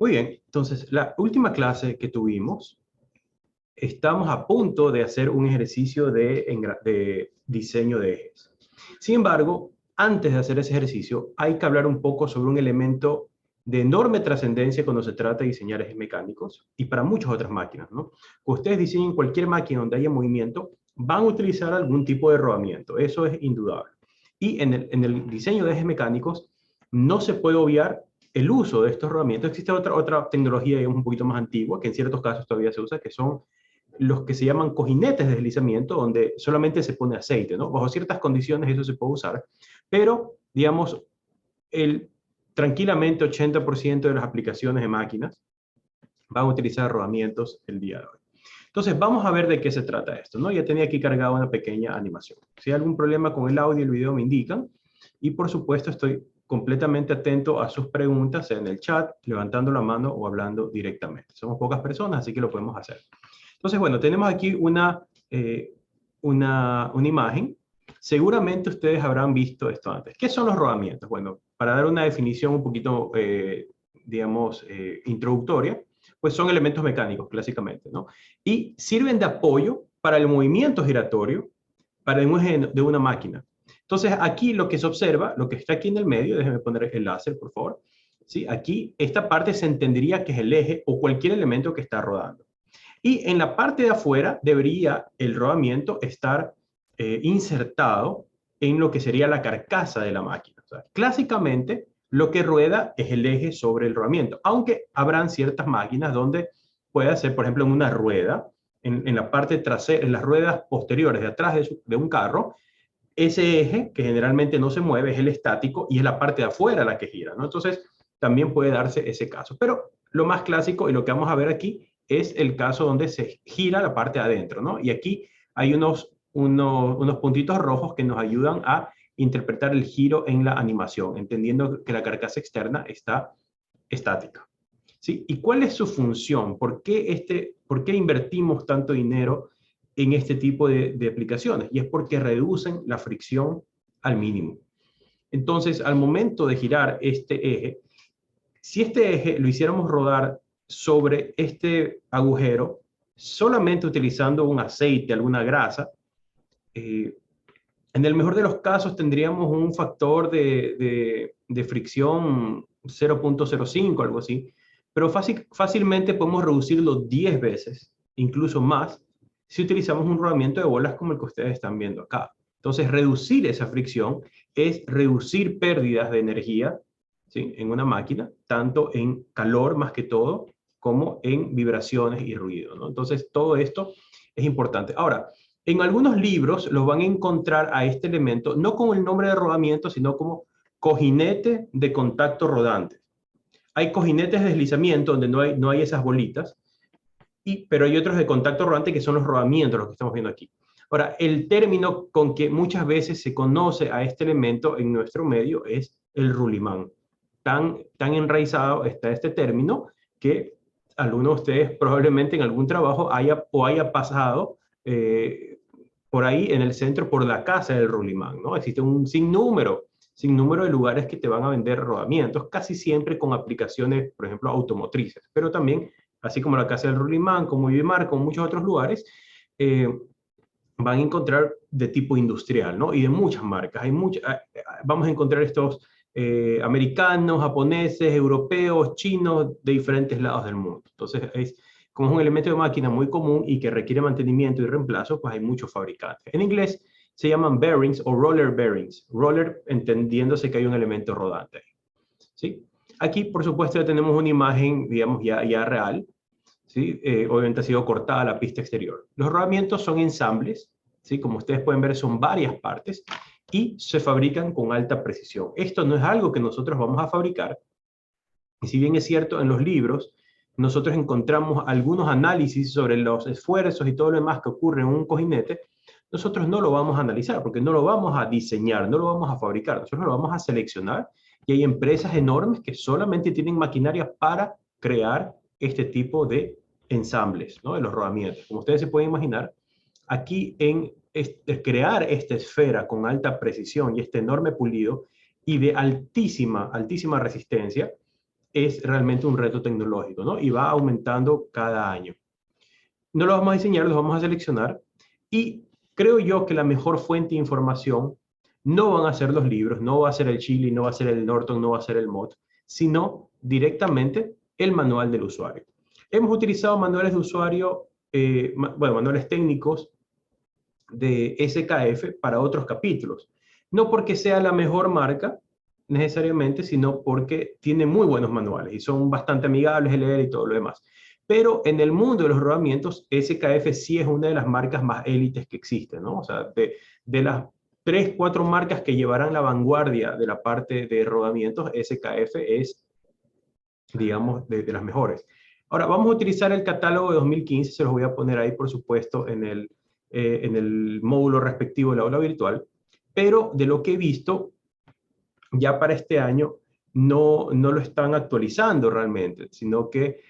Muy bien, entonces la última clase que tuvimos, estamos a punto de hacer un ejercicio de diseño de ejes. Sin embargo, antes de hacer ese ejercicio, hay que hablar un poco sobre un elemento de enorme trascendencia cuando se trata de diseñar ejes mecánicos y para muchas otras máquinas, ¿no? Cuando ustedes diseñen cualquier máquina donde haya movimiento, van a utilizar algún tipo de rodamiento, eso es indudable. Y en el diseño de ejes mecánicos no se puede obviar el uso de estos rodamientos. Existe otra tecnología, digamos, un poquito más antigua, que en ciertos casos todavía se usa, que son los que se llaman cojinetes de deslizamiento, donde solamente se pone aceite, ¿no? Bajo ciertas condiciones eso se puede usar, pero, digamos, tranquilamente 80% de las aplicaciones de máquinas van a utilizar rodamientos el día de hoy. Entonces, vamos a ver de qué se trata esto, ¿no? Ya tenía aquí cargada una pequeña animación. Si hay algún problema con el audio y el video me indican, y por supuesto estoy completamente atento a sus preguntas, sea en el chat, levantando la mano o hablando directamente. Somos pocas personas, así que lo podemos hacer. Entonces, bueno, tenemos aquí una imagen. Seguramente ustedes habrán visto esto antes. ¿Qué son los rodamientos? Bueno, para dar una definición un poquito, digamos, introductoria, pues son elementos mecánicos, clásicamente, ¿no? Y sirven de apoyo para el movimiento giratorio para el eje de una máquina. Entonces, aquí lo que se observa, lo que está aquí en el medio, déjenme poner el láser, por favor. ¿Sí? Aquí, esta parte se entendería que es el eje o cualquier elemento que está rodando. Y en la parte de afuera debería el rodamiento estar insertado en lo que sería la carcasa de la máquina. O sea, clásicamente, lo que rueda es el eje sobre el rodamiento, aunque habrán ciertas máquinas donde puede ser, por ejemplo, en una rueda, en la parte trasera, en las ruedas posteriores de atrás de un carro, ese eje, que generalmente no se mueve, es el estático y es la parte de afuera la que gira, ¿no? Entonces, también puede darse ese caso. Pero lo más clásico y lo que vamos a ver aquí es el caso donde se gira la parte de adentro, ¿no? Y aquí hay unos puntitos rojos que nos ayudan a interpretar el giro en la animación, entendiendo que la carcasa externa está estática. ¿Sí? ¿Y cuál es su función? ¿Por qué invertimos tanto dinero en este tipo de aplicaciones? Y es porque reducen la fricción al mínimo. Entonces, al momento de girar este eje, si este eje lo hiciéramos rodar sobre este agujero, solamente utilizando un aceite, alguna grasa, en el mejor de los casos tendríamos un factor de fricción 0.05, algo así, pero fácilmente podemos reducirlo 10 veces, incluso más, si utilizamos un rodamiento de bolas como el que ustedes están viendo acá. Entonces, reducir esa fricción es reducir pérdidas de energía, ¿sí?, en una máquina, tanto en calor más que todo, como en vibraciones y ruido, ¿no? Entonces, todo esto es importante. Ahora, en algunos libros los van a encontrar a este elemento, no con el nombre de rodamiento, sino como cojinete de contacto rodante. Hay cojinetes de deslizamiento donde no hay esas bolitas, pero hay otros de contacto rodante que son los rodamientos, los que estamos viendo aquí. Ahora, el término con que muchas veces se conoce a este elemento en nuestro medio es el rulimán. Tan enraizado está este término que alguno de ustedes probablemente en algún trabajo haya pasado por ahí en el centro por la casa del rulimán, ¿no? Existe un sinnúmero de lugares que te van a vender rodamientos, casi siempre con aplicaciones, por ejemplo, automotrices, pero también, así como la casa del rulimán, como Ibimar, como muchos otros lugares, van a encontrar de tipo industrial, ¿no? Y de muchas marcas. Vamos a encontrar estos americanos, japoneses, europeos, chinos, de diferentes lados del mundo. Entonces, como es un elemento de máquina muy común y que requiere mantenimiento y reemplazo, pues hay muchos fabricantes. En inglés se llaman bearings o roller bearings. Roller entendiéndose que hay un elemento rodante. ¿Sí? Aquí, por supuesto, ya tenemos una imagen, digamos, ya real. ¿Sí? Obviamente ha sido cortada la pista exterior. Los rodamientos son ensambles, ¿sí? Como ustedes pueden ver, son varias partes y se fabrican con alta precisión. Esto no es algo que nosotros vamos a fabricar. Y si bien es cierto, en los libros nosotros encontramos algunos análisis sobre los esfuerzos y todo lo demás que ocurre en un cojinete, nosotros no lo vamos a analizar porque no lo vamos a diseñar, no lo vamos a fabricar, nosotros lo vamos a seleccionar y hay empresas enormes que solamente tienen maquinaria para crear este tipo de ensambles, ¿no?, de los rodamientos. Como ustedes se pueden imaginar, aquí crear esta esfera con alta precisión y este enorme pulido y de altísima resistencia, es realmente un reto tecnológico, ¿no? Y va aumentando cada año. No los vamos a diseñar, los vamos a seleccionar y creo yo que la mejor fuente de información no van a ser los libros, no va a ser el Chili, no va a ser el Norton, no va a ser el Mott, sino directamente el manual del usuario. Hemos utilizado manuales de usuario, bueno, manuales técnicos de SKF para otros capítulos. No porque sea la mejor marca necesariamente, sino porque tiene muy buenos manuales y son bastante amigables de leer y todo lo demás. Pero en el mundo de los rodamientos, SKF sí es una de las marcas más élites que existen, ¿no? O sea, de las 3, 4 marcas que llevarán la vanguardia de la parte de rodamientos, SKF es, digamos, de las mejores. Ahora, vamos a utilizar el catálogo de 2015, se los voy a poner ahí, por supuesto, en el módulo respectivo del aula virtual, pero de lo que he visto, ya para este año no lo están actualizando realmente, sino que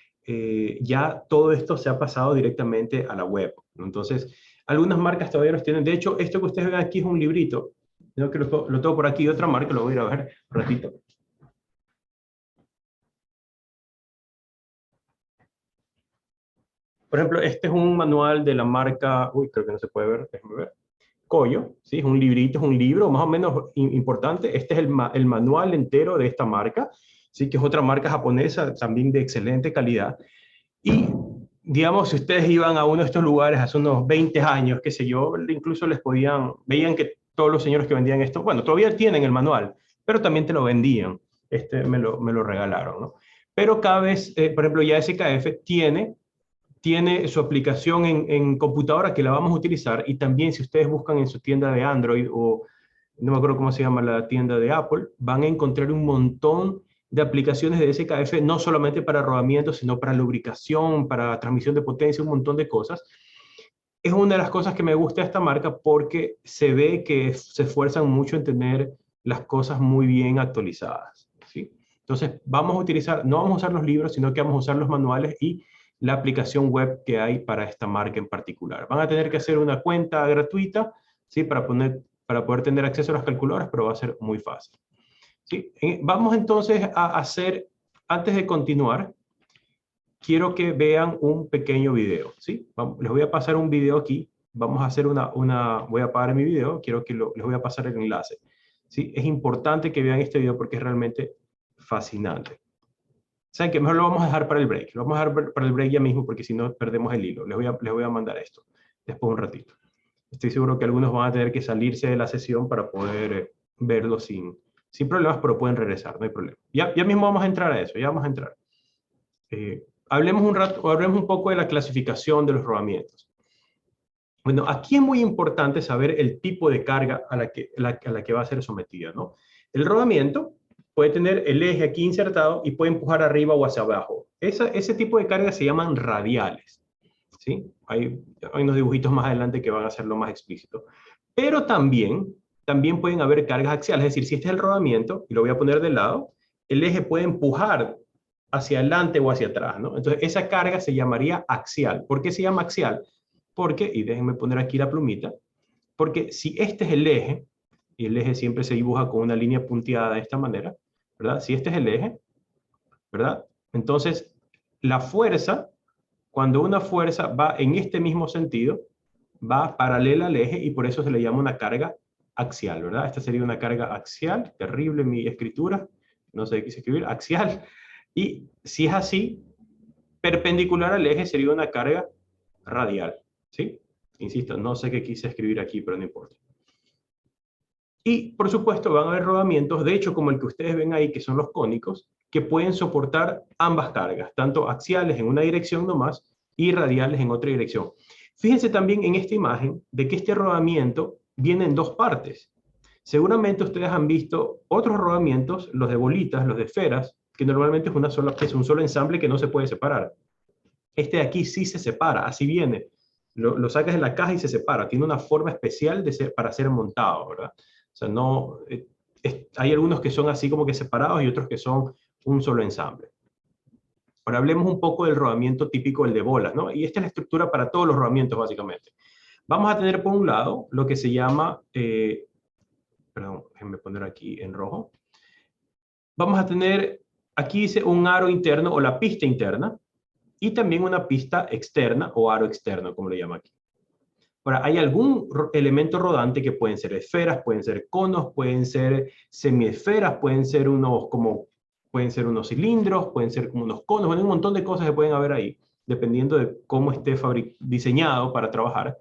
ya todo esto se ha pasado directamente a la web, ¿no? Entonces, algunas marcas todavía los tienen. De hecho, esto que ustedes ven aquí es un librito, ¿no? Que lo tengo por aquí, otra marca, lo voy a ir a ver un ratito. Por ejemplo, este es un manual de la marca, uy, creo que no se puede ver, déjame ver. Koyo, ¿sí? Es un librito, es un libro más o menos importante. Este es el manual entero de esta marca, ¿sí? Que es otra marca japonesa también de excelente calidad. Y, digamos, si ustedes iban a uno de estos lugares hace unos 20 años, qué sé yo, incluso veían que todos los señores que vendían esto, bueno, todavía tienen el manual, pero también te lo vendían. Este me lo regalaron, ¿no? Pero cada vez, por ejemplo, ya SKF tiene su aplicación en computadora que la vamos a utilizar y también si ustedes buscan en su tienda de Android o no me acuerdo cómo se llama la tienda de Apple, van a encontrar un montón de aplicaciones de SKF, no solamente para rodamientos, sino para lubricación, para transmisión de potencia, un montón de cosas. Es una de las cosas que me gusta de esta marca porque se ve que se esfuerzan mucho en tener las cosas muy bien actualizadas, ¿sí? Entonces, no vamos a usar los libros, sino que vamos a usar los manuales y la aplicación web que hay para esta marca en particular. Van a tener que hacer una cuenta gratuita, ¿sí? Para poder tener acceso a las calculadoras, pero va a ser muy fácil, ¿sí? Vamos entonces a hacer, antes de continuar, quiero que vean un pequeño video, ¿sí? Les voy a pasar un video aquí. Vamos a hacer voy a apagar mi video, quiero que les voy a pasar el enlace, ¿sí? Es importante que vean este video porque es realmente fascinante. ¿Saben qué? Mejor lo vamos a dejar para el break. Lo vamos a dejar para el break ya mismo porque si no perdemos el hilo. Les voy a mandar esto después de un ratito. Estoy seguro que algunos van a tener que salirse de la sesión para poder verlo sin problemas, pero pueden regresar, no hay problema. Ya mismo vamos a entrar a eso, ya vamos a entrar. Hablemos un poco de la clasificación de los rodamientos. Bueno, aquí es muy importante saber el tipo de carga a la que va a ser sometida, ¿no? El rodamiento puede tener el eje aquí insertado y puede empujar arriba o hacia abajo. Ese tipo de cargas se llaman radiales, ¿sí? Hay unos dibujitos más adelante que van a hacerlo más explícito. Pero también pueden haber cargas axiales, es decir, si este es el rodamiento, y lo voy a poner de lado, el eje puede empujar hacia adelante o hacia atrás, ¿no? Entonces, esa carga se llamaría axial. ¿Por qué se llama axial? Porque, y déjenme poner aquí la plumita, porque si este es el eje, y el eje siempre se dibuja con una línea punteada de esta manera, ¿verdad? Si este es el eje, ¿verdad? Entonces, la fuerza, cuando una fuerza va en este mismo sentido, va paralela al eje y por eso se le llama una carga axial, ¿verdad? Esta sería una carga axial, terrible mi escritura, no sé qué quise escribir, axial. Y si es así, perpendicular al eje sería una carga radial, ¿sí? Insisto, no sé qué quise escribir aquí, pero no importa. Y, por supuesto, van a haber rodamientos, de hecho, como el que ustedes ven ahí, que son los cónicos, que pueden soportar ambas cargas, tanto axiales en una dirección nomás y radiales en otra dirección. Fíjense también en esta imagen de que este rodamiento viene en dos partes. Seguramente ustedes han visto otros rodamientos, los de bolitas, los de esferas, que normalmente es un solo ensamble que no se puede separar. Este de aquí sí se separa, así viene. Lo sacas de la caja y se separa. Tiene una forma especial para ser montado, ¿verdad? O sea, no, hay algunos que son así como que separados y otros que son un solo ensamble. Ahora hablemos un poco del rodamiento típico, el de bolas, ¿no? Y esta es la estructura para todos los rodamientos, básicamente. Vamos a tener por un lado lo que se llama, perdón, déjenme poner aquí en rojo. Vamos a tener Aquí dice un aro interno o la pista interna y también una pista externa o aro externo, como le llama aquí. Ahora, hay algún elemento rodante que pueden ser esferas, pueden ser conos, pueden ser semiesferas, pueden ser unos cilindros, pueden ser como unos conos, bueno, un montón de cosas que pueden haber ahí, dependiendo de cómo esté diseñado para trabajar.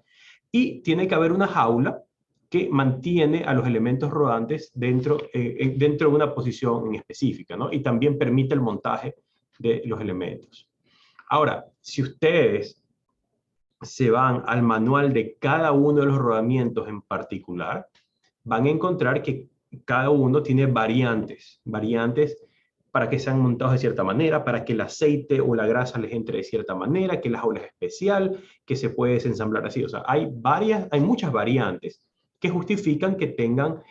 Y tiene que haber una jaula que mantiene a los elementos rodantes dentro de una posición en específica, ¿no? Y también permite el montaje de los elementos. Ahora, si ustedes se van al manual de cada uno de los rodamientos en particular, van a encontrar que cada uno tiene variantes para que sean montados de cierta manera, para que el aceite o la grasa les entre de cierta manera, que la jaula es especial, que se puede desensamblar así. O sea, hay muchas variantes que justifican que tengan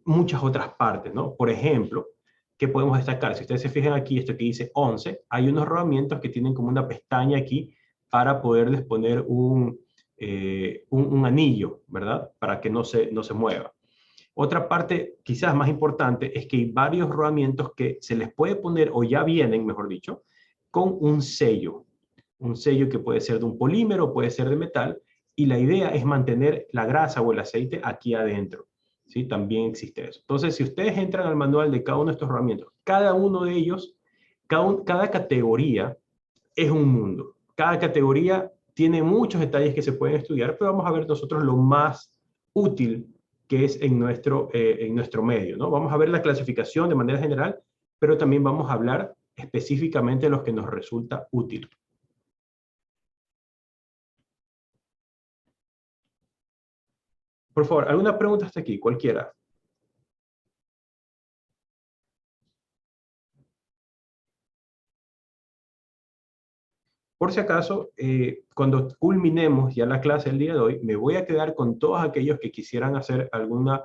muchas otras partes, ¿no? Por ejemplo, ¿qué podemos destacar? Si ustedes se fijan aquí, esto que dice 11, hay unos rodamientos que tienen como una pestaña aquí para poderles poner un anillo, ¿verdad? Para que no se mueva. Otra parte, quizás más importante, es que hay varios rodamientos que se les puede poner, o ya vienen, mejor dicho, con un sello. Un sello que puede ser de un polímero, puede ser de metal, y la idea es mantener la grasa o el aceite aquí adentro. ¿Sí? También existe eso. Entonces, si ustedes entran al manual de cada uno de estos rodamientos, cada uno de ellos, cada categoría es un mundo. Cada categoría tiene muchos detalles que se pueden estudiar, pero vamos a ver nosotros lo más útil que es en nuestro medio, ¿no? Vamos a ver la clasificación de manera general, pero también vamos a hablar específicamente de los que nos resulta útil. Por favor, ¿alguna pregunta hasta aquí? Cualquiera. Por si acaso, cuando culminemos ya la clase el día de hoy, me voy a quedar con todos aquellos que quisieran hacer alguna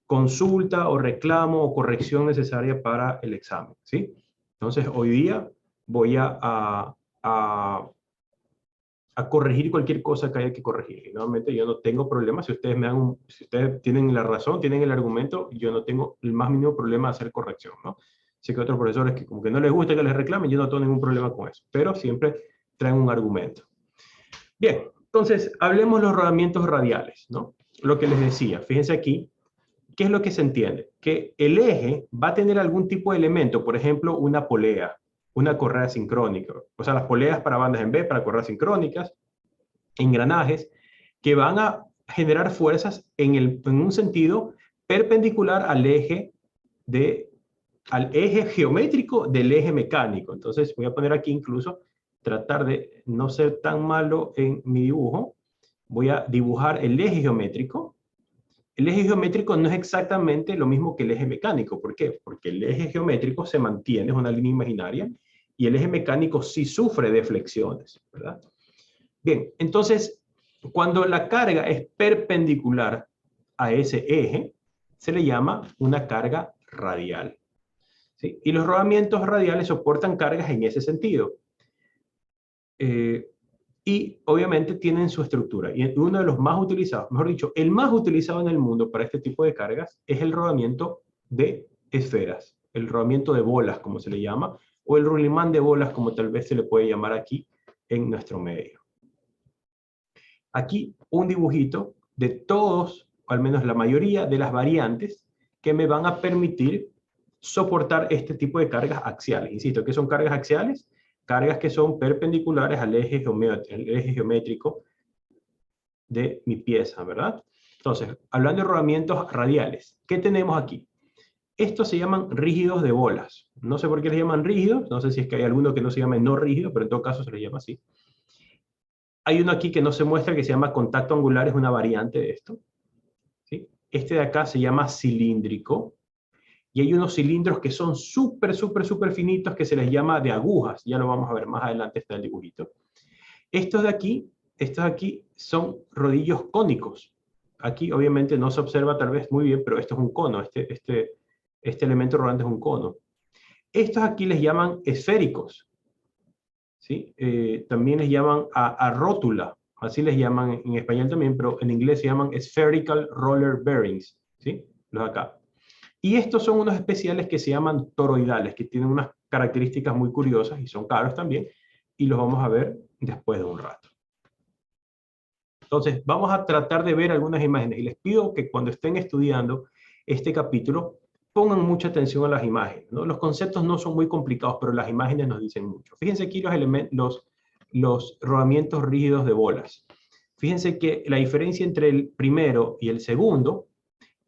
consulta o reclamo o corrección necesaria para el examen, ¿sí? Entonces, hoy día voy a corregir cualquier cosa que haya que corregir. Y nuevamente, yo no tengo problema. Si ustedes si ustedes tienen la razón, tienen el argumento, yo no tengo el más mínimo problema de hacer corrección, ¿no? Sé que otros profesores que como que no les gusta que les reclamen, yo no tengo ningún problema con eso. Pero siempre traen un argumento. Bien, entonces, hablemos de los rodamientos radiales, ¿no? Lo que les decía, fíjense aquí, ¿qué es lo que se entiende? Que el eje va a tener algún tipo de elemento, por ejemplo, una polea, una correa sincrónica, o sea, las poleas para bandas en B, para correas sincrónicas, engranajes, que van a generar fuerzas en un sentido perpendicular al eje geométrico del eje mecánico. Entonces, voy a poner aquí incluso, tratar de no ser tan malo en mi dibujo. Voy a dibujar el eje geométrico. El eje geométrico no es exactamente lo mismo que el eje mecánico. ¿Por qué? Porque el eje geométrico se mantiene, es una línea imaginaria, y el eje mecánico sí sufre de flexiones, ¿verdad? Bien, entonces, cuando la carga es perpendicular a ese eje, se le llama una carga radial. ¿Sí? Y los rodamientos radiales soportan cargas en ese sentido. Y obviamente tienen su estructura. Y uno de los más utilizados, mejor dicho, el más utilizado en el mundo para este tipo de cargas es el rodamiento de esferas, el rodamiento de bolas, como se le llama, o el rulimán de bolas, como tal vez se le puede llamar aquí en nuestro medio. Aquí un dibujito de todos, o al menos la mayoría de las variantes que me van a permitir soportar este tipo de cargas axiales. Insisto, ¿qué son cargas axiales? Cargas que son perpendiculares al eje geométrico de mi pieza, ¿verdad? Entonces, hablando de rodamientos radiales, ¿qué tenemos aquí? Estos se llaman rígidos de bolas. No sé por qué les llaman rígidos, no sé si es que hay alguno que no se llame no rígido, pero en todo caso se les llama así. Hay uno aquí que no se muestra que se llama contacto angular, es una variante de esto. ¿Sí? Este de acá se llama cilíndrico. Y hay unos cilindros que son súper finitos que se les llama de agujas. Ya lo vamos a ver más adelante, está el dibujito. Estos de aquí son rodillos cónicos. Aquí obviamente no se observa tal vez muy bien, pero esto es un cono. Este elemento rodante es un cono. Estos aquí les llaman esféricos. ¿Sí? También les llaman a rótula. Así les llaman en español también, pero en inglés se llaman spherical roller bearings. ¿Sí? Los acá. Y estos son unos especiales que se llaman toroidales, que tienen unas características muy curiosas y son caros también, y los vamos a ver después de un rato. Entonces, vamos a tratar de ver algunas imágenes y les pido que cuando estén estudiando este capítulo pongan mucha atención a las imágenes, ¿no? Los conceptos no son muy complicados, pero las imágenes nos dicen mucho. Fíjense aquí los rodamientos rígidos de bolas. Fíjense que la diferencia entre el primero y el segundo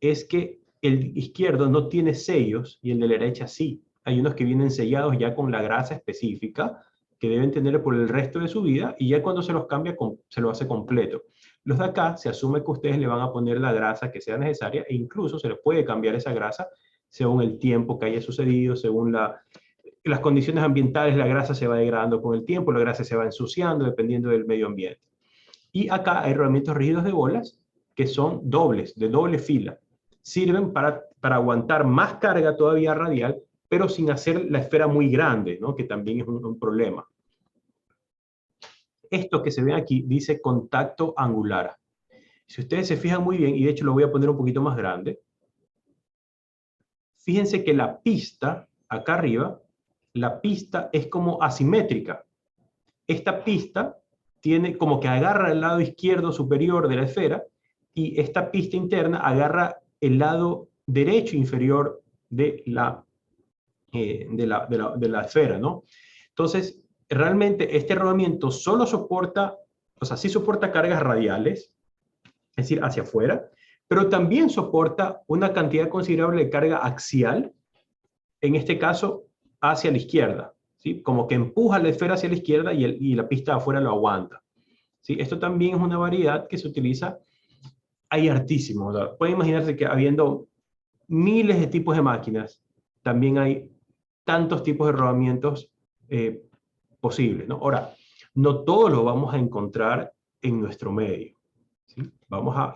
es que el izquierdo no tiene sellos y el de la derecha sí. Hay unos que vienen sellados ya con la grasa específica que deben tener por el resto de su vida y ya cuando se los cambia se lo hace completo. Los de acá se asume que ustedes le van a poner la grasa que sea necesaria e incluso se les puede cambiar esa grasa según el tiempo que haya sucedido, según las condiciones ambientales, la grasa se va degradando con el tiempo, la grasa se va ensuciando dependiendo del medio ambiente. Y acá hay rodamientos rígidos de bolas que son dobles, de doble fila. Sirven para aguantar más carga todavía radial, pero sin hacer la esfera muy grande, ¿no? Que también es un problema. Esto que se ve aquí dice contacto angular. Si ustedes se fijan muy bien, y de hecho lo voy a poner un poquito más grande, fíjense que la pista, acá arriba, la pista es como asimétrica. Esta pista tiene como que agarra el lado izquierdo superior de la esfera y esta pista interna agarra el lado derecho inferior de la esfera, ¿no? Entonces, realmente este rodamiento solo soporta, o sea, sí soporta cargas radiales, es decir, hacia afuera, pero también soporta una cantidad considerable de carga axial, en este caso hacia la izquierda, ¿sí? Como que empuja la esfera hacia la izquierda y la pista de afuera lo aguanta, ¿sí? Esto también es una variedad que se utiliza, hay hartísimos, ¿verdad? Pueden imaginarse que habiendo miles de tipos de máquinas, también hay tantos tipos de rodamientos posibles, ¿no? Ahora, no todos los vamos a encontrar en nuestro medio, ¿sí?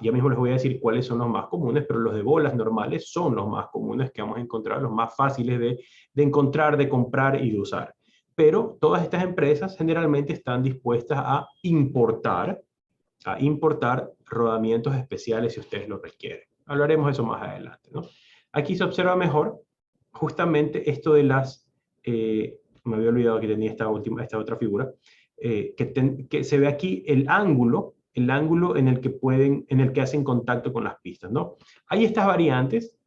Ya mismo les voy a decir cuáles son los más comunes, pero los de bolas normales son los más comunes que vamos a encontrar, los más fáciles de encontrar, de comprar y de usar. Pero todas estas empresas generalmente están dispuestas a importar rodamientos especiales si ustedes lo requieren. Hablaremos de eso más adelante, ¿no? Aquí se observa mejor justamente esto de me había olvidado que tenía esta otra figura, que se ve aquí el ángulo en el que hacen contacto con las pistas, ¿no? Hay estas variantes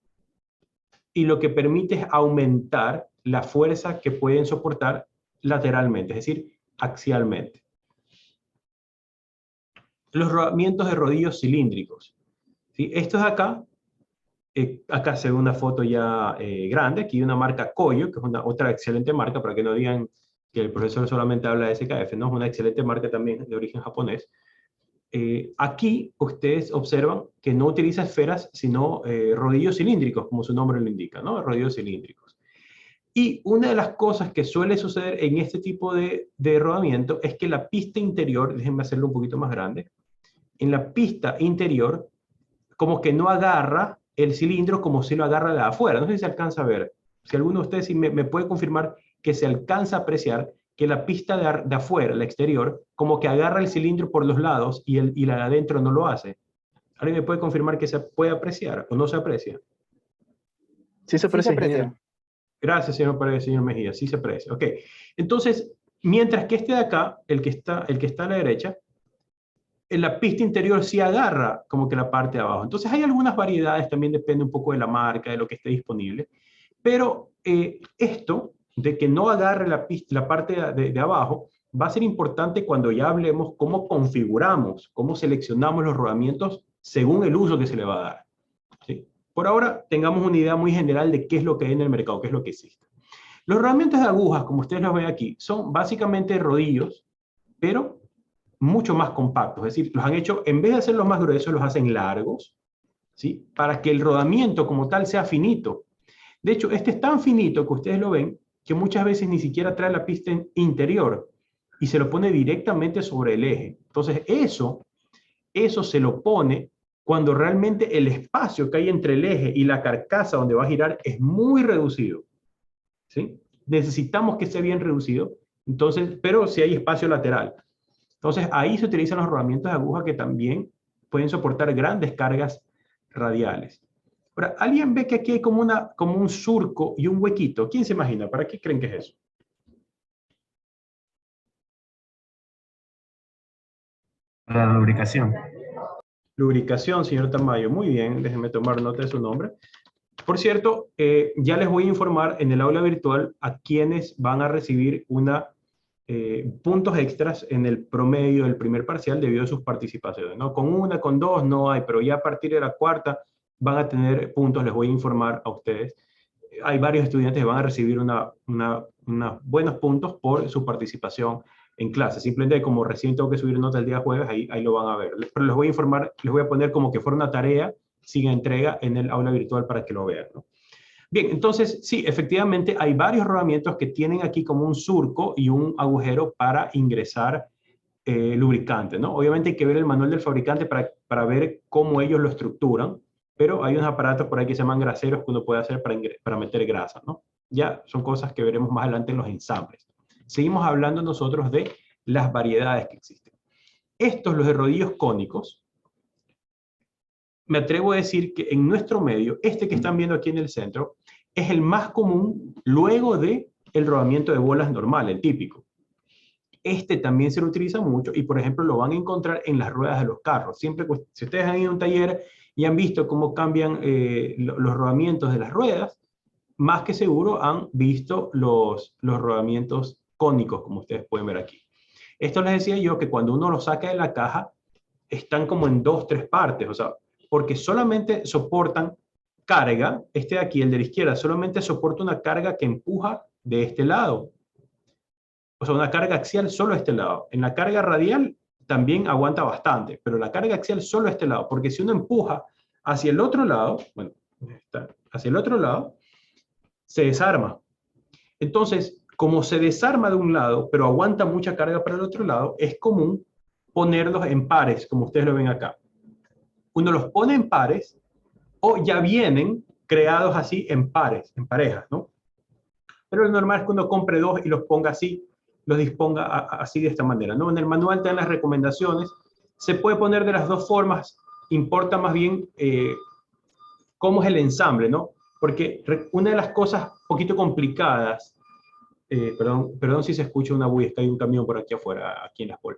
y lo que permite es aumentar la fuerza que pueden soportar lateralmente, es decir, axialmente. Los rodamientos de rodillos cilíndricos, ¿sí? Estos de acá se ve una foto ya grande, aquí hay una marca Koyo, que es otra excelente marca, para que no digan que el profesor solamente habla de SKF, ¿no? Es una excelente marca también de origen japonés. Aquí ustedes observan que no utiliza esferas, sino rodillos cilíndricos, como su nombre lo indica, ¿no? Rodillos cilíndricos. Y una de las cosas que suele suceder en este tipo de rodamiento es que la pista interior, déjenme hacerlo un poquito más grande, en la pista interior, como que no agarra el cilindro como si lo agarra de afuera. No sé si se alcanza a ver. Si alguno de ustedes me puede confirmar que se alcanza a apreciar que la pista de afuera, la exterior, como que agarra el cilindro por los lados y la de adentro no lo hace. ¿Alguien me puede confirmar que se puede apreciar o no se aprecia? Sí se aprecia, ingeniero. Gracias, señor Mejía. Sí se aprecia. Ok. Entonces, mientras que este de acá, el que está a la derecha, en la pista interior sí agarra como que la parte de abajo. Entonces hay algunas variedades, también depende un poco de la marca, de lo que esté disponible. Pero esto de que no agarre la parte de abajo va a ser importante cuando ya hablemos cómo configuramos, cómo seleccionamos los rodamientos según el uso que se le va a dar, ¿sí? Por ahora tengamos una idea muy general de qué es lo que hay en el mercado, qué es lo que existe. Los rodamientos de agujas, como ustedes los ven aquí, son básicamente rodillos, pero mucho más compactos, es decir, los han hecho, en vez de hacerlos más gruesos, los hacen largos, ¿sí? Para que el rodamiento como tal sea finito. De hecho, este es tan finito que ustedes lo ven, que muchas veces ni siquiera trae la pista interior y se lo pone directamente sobre el eje. Entonces, eso se lo pone cuando realmente el espacio que hay entre el eje y la carcasa donde va a girar es muy reducido, ¿sí? Necesitamos que esté bien reducido, entonces, pero si hay espacio lateral. Entonces, ahí se utilizan los rodamientos de aguja que también pueden soportar grandes cargas radiales. Ahora, ¿alguien ve que aquí hay como un surco y un huequito? ¿Quién se imagina? ¿Para qué creen que es eso? La lubricación. Lubricación, señor Tamayo. Muy bien, déjenme tomar nota de su nombre. Por cierto, ya les voy a informar en el aula virtual a quienes van a recibir puntos extras en el promedio del primer parcial debido a sus participaciones, ¿no? Con una, con dos no hay, pero ya a partir de la cuarta van a tener puntos, les voy a informar a ustedes. Hay varios estudiantes que van a recibir unos buenos puntos por su participación en clase. Simplemente como recién tengo que subir nota el día jueves, ahí lo van a ver. Pero les voy a informar, les voy a poner como que fuera una tarea sin entrega en el aula virtual para que lo vean, ¿no? Bien, entonces, sí, efectivamente hay varios rodamientos que tienen aquí como un surco y un agujero para ingresar lubricante, ¿no? Obviamente hay que ver el manual del fabricante para ver cómo ellos lo estructuran, pero hay unos aparatos por ahí que se llaman graseros que uno puede hacer para meter grasa, ¿no? Ya son cosas que veremos más adelante en los ensambles. Seguimos hablando nosotros de las variedades que existen. Estos, los de rodillos cónicos, me atrevo a decir que en nuestro medio, este que están viendo aquí en el centro, es el más común luego de el rodamiento de bolas normal, el típico. Este también se lo utiliza mucho y, por ejemplo, lo van a encontrar en las ruedas de los carros. Siempre, pues, si ustedes han ido a un taller y han visto cómo cambian los rodamientos de las ruedas, más que seguro han visto los rodamientos cónicos, como ustedes pueden ver aquí. Esto les decía yo que cuando uno lo saca de la caja, están como en dos, tres partes, o sea, porque solamente soportan carga, este de aquí, el de la izquierda, solamente soporta una carga que empuja de este lado. O sea, una carga axial solo a este lado. En la carga radial también aguanta bastante, pero la carga axial solo a este lado, porque si uno empuja hacia el otro lado, bueno, hacia el otro lado, se desarma. Entonces, como se desarma de un lado, pero aguanta mucha carga para el otro lado, es común ponerlos en pares, como ustedes lo ven acá. Uno los pone en pares o ya vienen creados así en pares, en parejas, ¿no? Pero lo normal es que uno compre dos y los ponga así, los disponga así de esta manera, ¿no? En el manual te dan las recomendaciones, se puede poner de las dos formas, importa más bien cómo es el ensamble, ¿no? Porque una de las cosas un poquito complicadas, perdón si se escucha una bulla, es que hay un camión por aquí afuera, aquí en la Pol.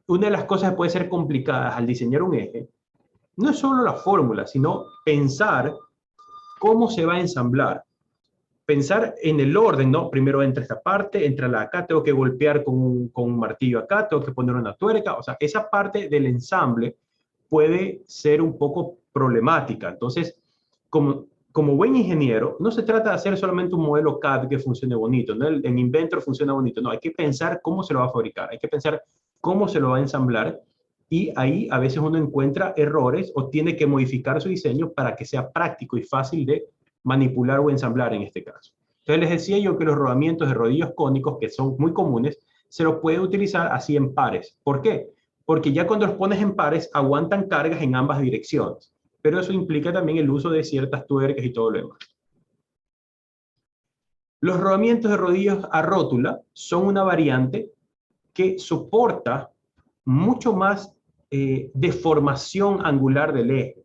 Una de las cosas que puede ser complicadas al diseñar un eje, no es solo la fórmula, sino pensar cómo se va a ensamblar. Pensar en el orden, ¿no? Primero entra esta parte, entra la acá, tengo que golpear con un martillo acá, tengo que poner una tuerca, o sea, esa parte del ensamble puede ser un poco problemática. Entonces, como buen ingeniero, no se trata de hacer solamente un modelo CAD que funcione bonito, ¿no? En Inventor funciona bonito, no, hay que pensar cómo se lo va a fabricar, hay que pensar cómo se lo va a ensamblar y ahí a veces uno encuentra errores o tiene que modificar su diseño para que sea práctico y fácil de manipular o ensamblar en este caso. Entonces les decía yo que los rodamientos de rodillos cónicos, que son muy comunes, se los puede utilizar así en pares. ¿Por qué? Porque ya cuando los pones en pares aguantan cargas en ambas direcciones, pero eso implica también el uso de ciertas tuercas y todo lo demás. Los rodamientos de rodillos a rótula son una variante que soporta mucho más deformación angular del eje.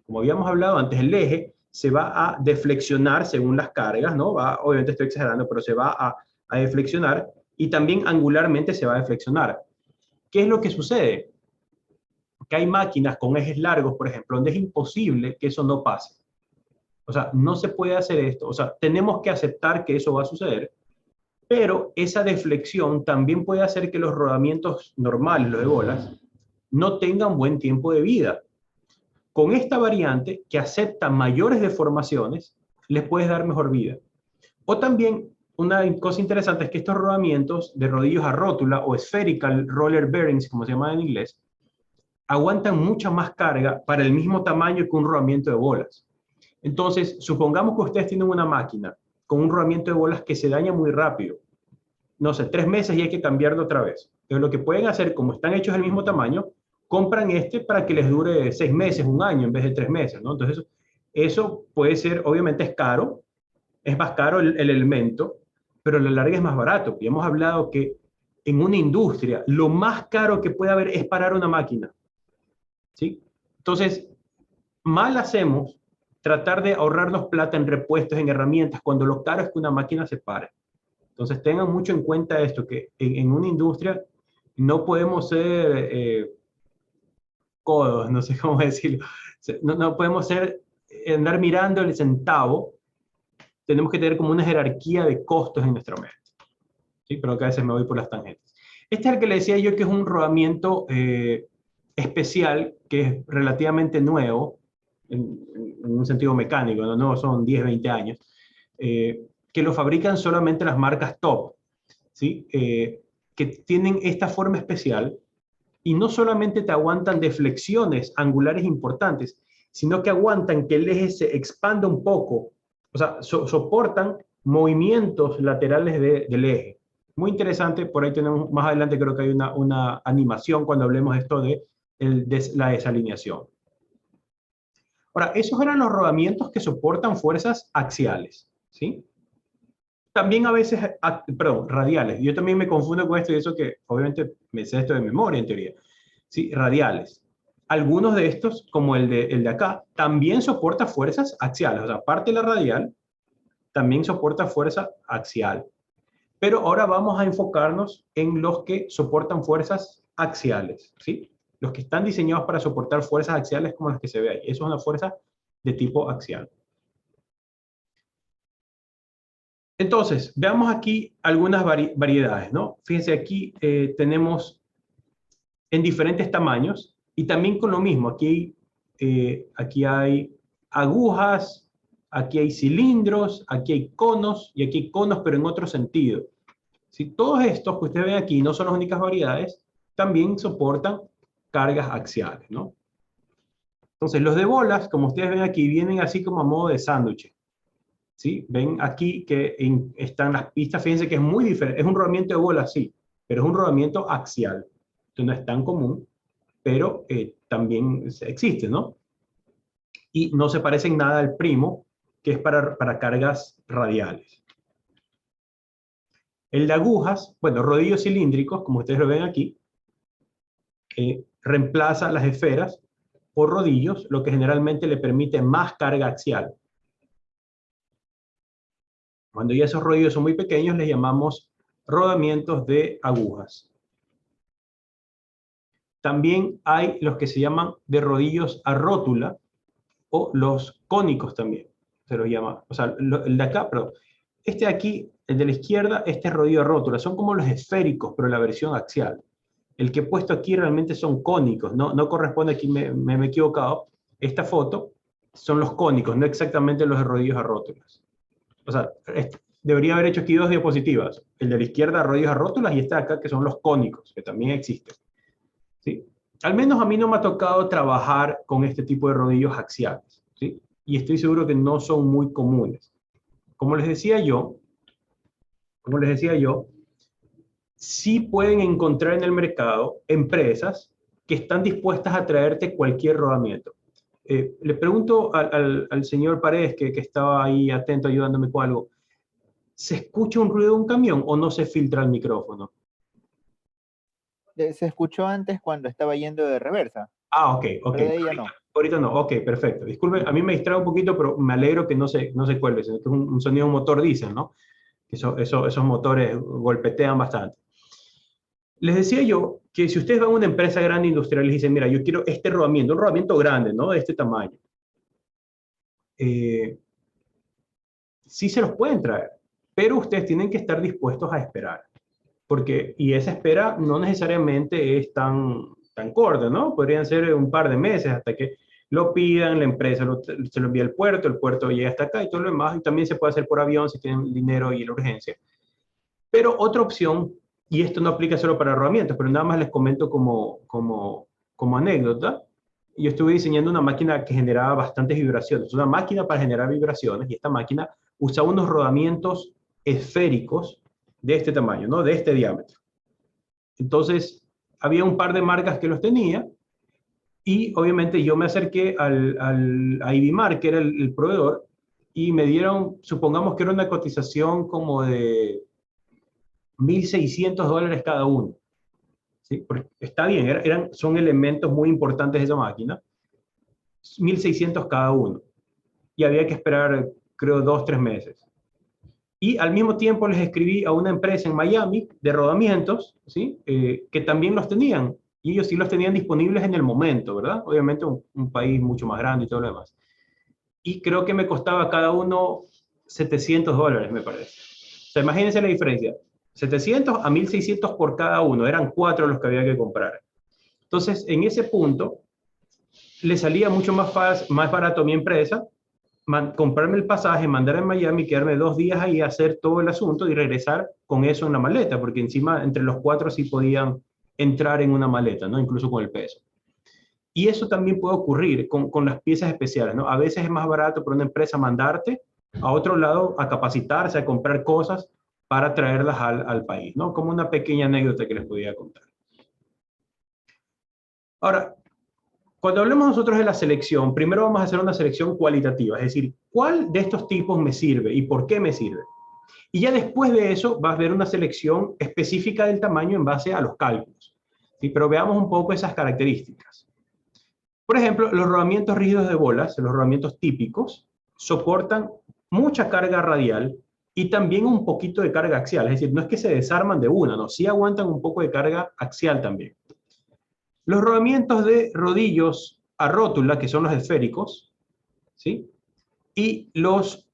Como habíamos hablado antes, el eje se va a deflexionar según las cargas, ¿no? Obviamente estoy exagerando, pero se va a deflexionar y también angularmente se va a deflexionar. ¿Qué es lo que sucede? Que hay máquinas con ejes largos, por ejemplo, donde es imposible que eso no pase. O sea, no se puede hacer esto. O sea, tenemos que aceptar que eso va a suceder, pero esa deflexión también puede hacer que los rodamientos normales, los de bolas, no tengan buen tiempo de vida. Con esta variante, que acepta mayores deformaciones, les puedes dar mejor vida. O también, una cosa interesante es que estos rodamientos de rodillos a rótula o spherical roller bearings, como se llama en inglés, aguantan mucha más carga para el mismo tamaño que un rodamiento de bolas. Entonces, supongamos que ustedes tienen una máquina con un rodamiento de bolas que se daña muy rápido. No sé, 3 meses y hay que cambiarlo otra vez. Entonces, lo que pueden hacer, como están hechos del mismo tamaño, compran este para que les dure 6 meses, un año, en vez de 3 meses, ¿no? Entonces, eso puede ser, obviamente es caro, es más caro el elemento, pero a la larga es más barato. Y hemos hablado que en una industria, lo más caro que puede haber es parar una máquina. ¿Sí? Entonces, mal hacemos tratar de ahorrarnos plata en repuestos, en herramientas, cuando lo caro es que una máquina se pare. Entonces tengan mucho en cuenta esto, que en una industria no podemos ser codos, no sé cómo decirlo. No podemos andar mirando el centavo. Tenemos que tener como una jerarquía de costos en nuestra mente. ¿Sí? Pero que a veces me voy por las tangentes. Este es el que le decía yo que es un rodamiento especial, que es relativamente nuevo, en un sentido mecánico, no son 10, 20 años, que lo fabrican solamente las marcas top, ¿sí? Que tienen esta forma especial y no solamente te aguantan deflexiones angulares importantes, sino que aguantan que el eje se expanda un poco, o sea, soportan movimientos laterales del eje. Muy interesante, por ahí tenemos, más adelante creo que hay una animación cuando hablemos esto de la desalineación. Ahora, esos eran los rodamientos que soportan fuerzas axiales, ¿sí? También a veces, perdón, radiales. Yo también me confundo con esto y eso que obviamente me sé esto de memoria en teoría. Sí, radiales. Algunos de estos, como el de acá, también soporta fuerzas axiales. O sea, aparte de la radial, también soporta fuerza axial. Pero ahora vamos a enfocarnos en los que soportan fuerzas axiales, ¿sí? Los que están diseñados para soportar fuerzas axiales como las que se ve ahí. Eso es una fuerza de tipo axial. Entonces, veamos aquí algunas variedades, ¿no? Fíjense, aquí tenemos en diferentes tamaños y también con lo mismo. Aquí hay agujas, aquí hay cilindros, aquí hay conos y aquí hay conos, pero en otro sentido. Si todos estos que ustedes ven aquí no son las únicas variedades, también soportan cargas axiales, ¿no? Entonces, los de bolas, como ustedes ven aquí, vienen así como a modo de sándwich. ¿Sí? Ven aquí que están las pistas, fíjense que es muy diferente, es un rodamiento de bola, sí, pero es un rodamiento axial. Esto no es tan común, pero también existe, ¿no? Y no se parece en nada al primo, que es para cargas radiales. El de agujas, bueno, rodillos cilíndricos, como ustedes lo ven aquí, reemplaza las esferas por rodillos, lo que generalmente le permite más carga axial. Cuando ya esos rodillos son muy pequeños, les llamamos rodamientos de agujas. También hay los que se llaman de rodillos a rótula o los cónicos también se los llama. O sea, el de acá, perdón. Este de aquí, el de la izquierda, este es rodillo a rótula. Son como los esféricos, pero la versión axial. El que he puesto aquí realmente son cónicos. No corresponde, aquí me he equivocado. Esta foto son los cónicos, no exactamente los de rodillos a rótulas. O sea, debería haber hecho aquí dos diapositivas. El de la izquierda, rodillos a rótulas, y este de acá, que son los cónicos, que también existen. ¿Sí? Al menos a mí no me ha tocado trabajar con este tipo de rodillos axiales, ¿sí? Y estoy seguro que no son muy comunes. Como les decía yo, sí pueden encontrar en el mercado empresas que están dispuestas a traerte cualquier rodamiento. Le pregunto al señor Paredes, que estaba ahí atento ayudándome con algo, ¿se escucha un ruido de un camión o no se filtra el micrófono? Se escuchó antes cuando estaba yendo de reversa. Ah, ok. Pero de ella no. Ahorita no, ok, perfecto. Disculpe, a mí me distrae un poquito, pero me alegro que no se cuelgue, sino que es un sonido de un motor diésel, ¿no? Esos motores golpetean bastante. Les decía yo que si ustedes van a una empresa grande industrial y les dicen, mira, yo quiero este rodamiento, un rodamiento grande, ¿no? De este tamaño. Sí se los pueden traer, pero ustedes tienen que estar dispuestos a esperar. Y esa espera no necesariamente es tan corta, ¿no? Podrían ser un par de meses hasta que lo pidan, la empresa se lo envía al puerto, el puerto llega hasta acá y todo lo demás, y también se puede hacer por avión si tienen dinero y la urgencia. Pero otra opción, y esto no aplica solo para herramientas, pero nada más les comento como anécdota, yo estuve diseñando una máquina que generaba bastantes vibraciones, una máquina para generar vibraciones, y esta máquina usaba unos rodamientos esféricos de este tamaño, ¿no? De este diámetro. Entonces, había un par de marcas que los tenía, y obviamente yo me acerqué a IBMAR, que era el proveedor, y me dieron, supongamos que era una cotización como de $1,600 cada uno. ¿Sí? Porque está bien, son elementos muy importantes de esa máquina. 1,600 cada uno. y había que esperar, creo, 2, 3 meses. Y al mismo tiempo les escribí a una empresa en Miami de rodamientos, ¿sí? Que también los tenían. Y ellos sí los tenían disponibles en el momento, ¿verdad? Obviamente un país mucho más grande y todo lo demás. Y creo que me costaba cada uno $700, me parece. O sea, imagínense la diferencia. 700 a 1.600 por cada uno. Eran 4 los que había que comprar. Entonces, en ese punto, le salía mucho más barato a mi empresa comprarme el pasaje, mandar a Miami, quedarme 2 días ahí, hacer todo el asunto y regresar con eso en la maleta, porque encima entre los 4 sí podían entrar en una maleta, ¿no? Incluso con el peso. Y eso también puede ocurrir con las piezas especiales, ¿no? A veces es más barato para una empresa mandarte a otro lado a capacitarse, a comprar cosas para traerlas al país, ¿no? Como una pequeña anécdota que les podía contar. Ahora, cuando hablemos nosotros de la selección, primero vamos a hacer una selección cualitativa, es decir, ¿cuál de estos tipos me sirve y por qué me sirve? Y ya después de eso vas a ver una selección específica del tamaño en base a los cálculos. ¿Sí? Pero veamos un poco esas características. Por ejemplo, los rodamientos rígidos de bolas, los rodamientos típicos, soportan mucha carga radial y también un poquito de carga axial. Es decir, no es que se desarman de una, no, sí aguantan un poco de carga axial también. Los rodamientos de rodillos a rótula, que son los esféricos, ¿sí? Y los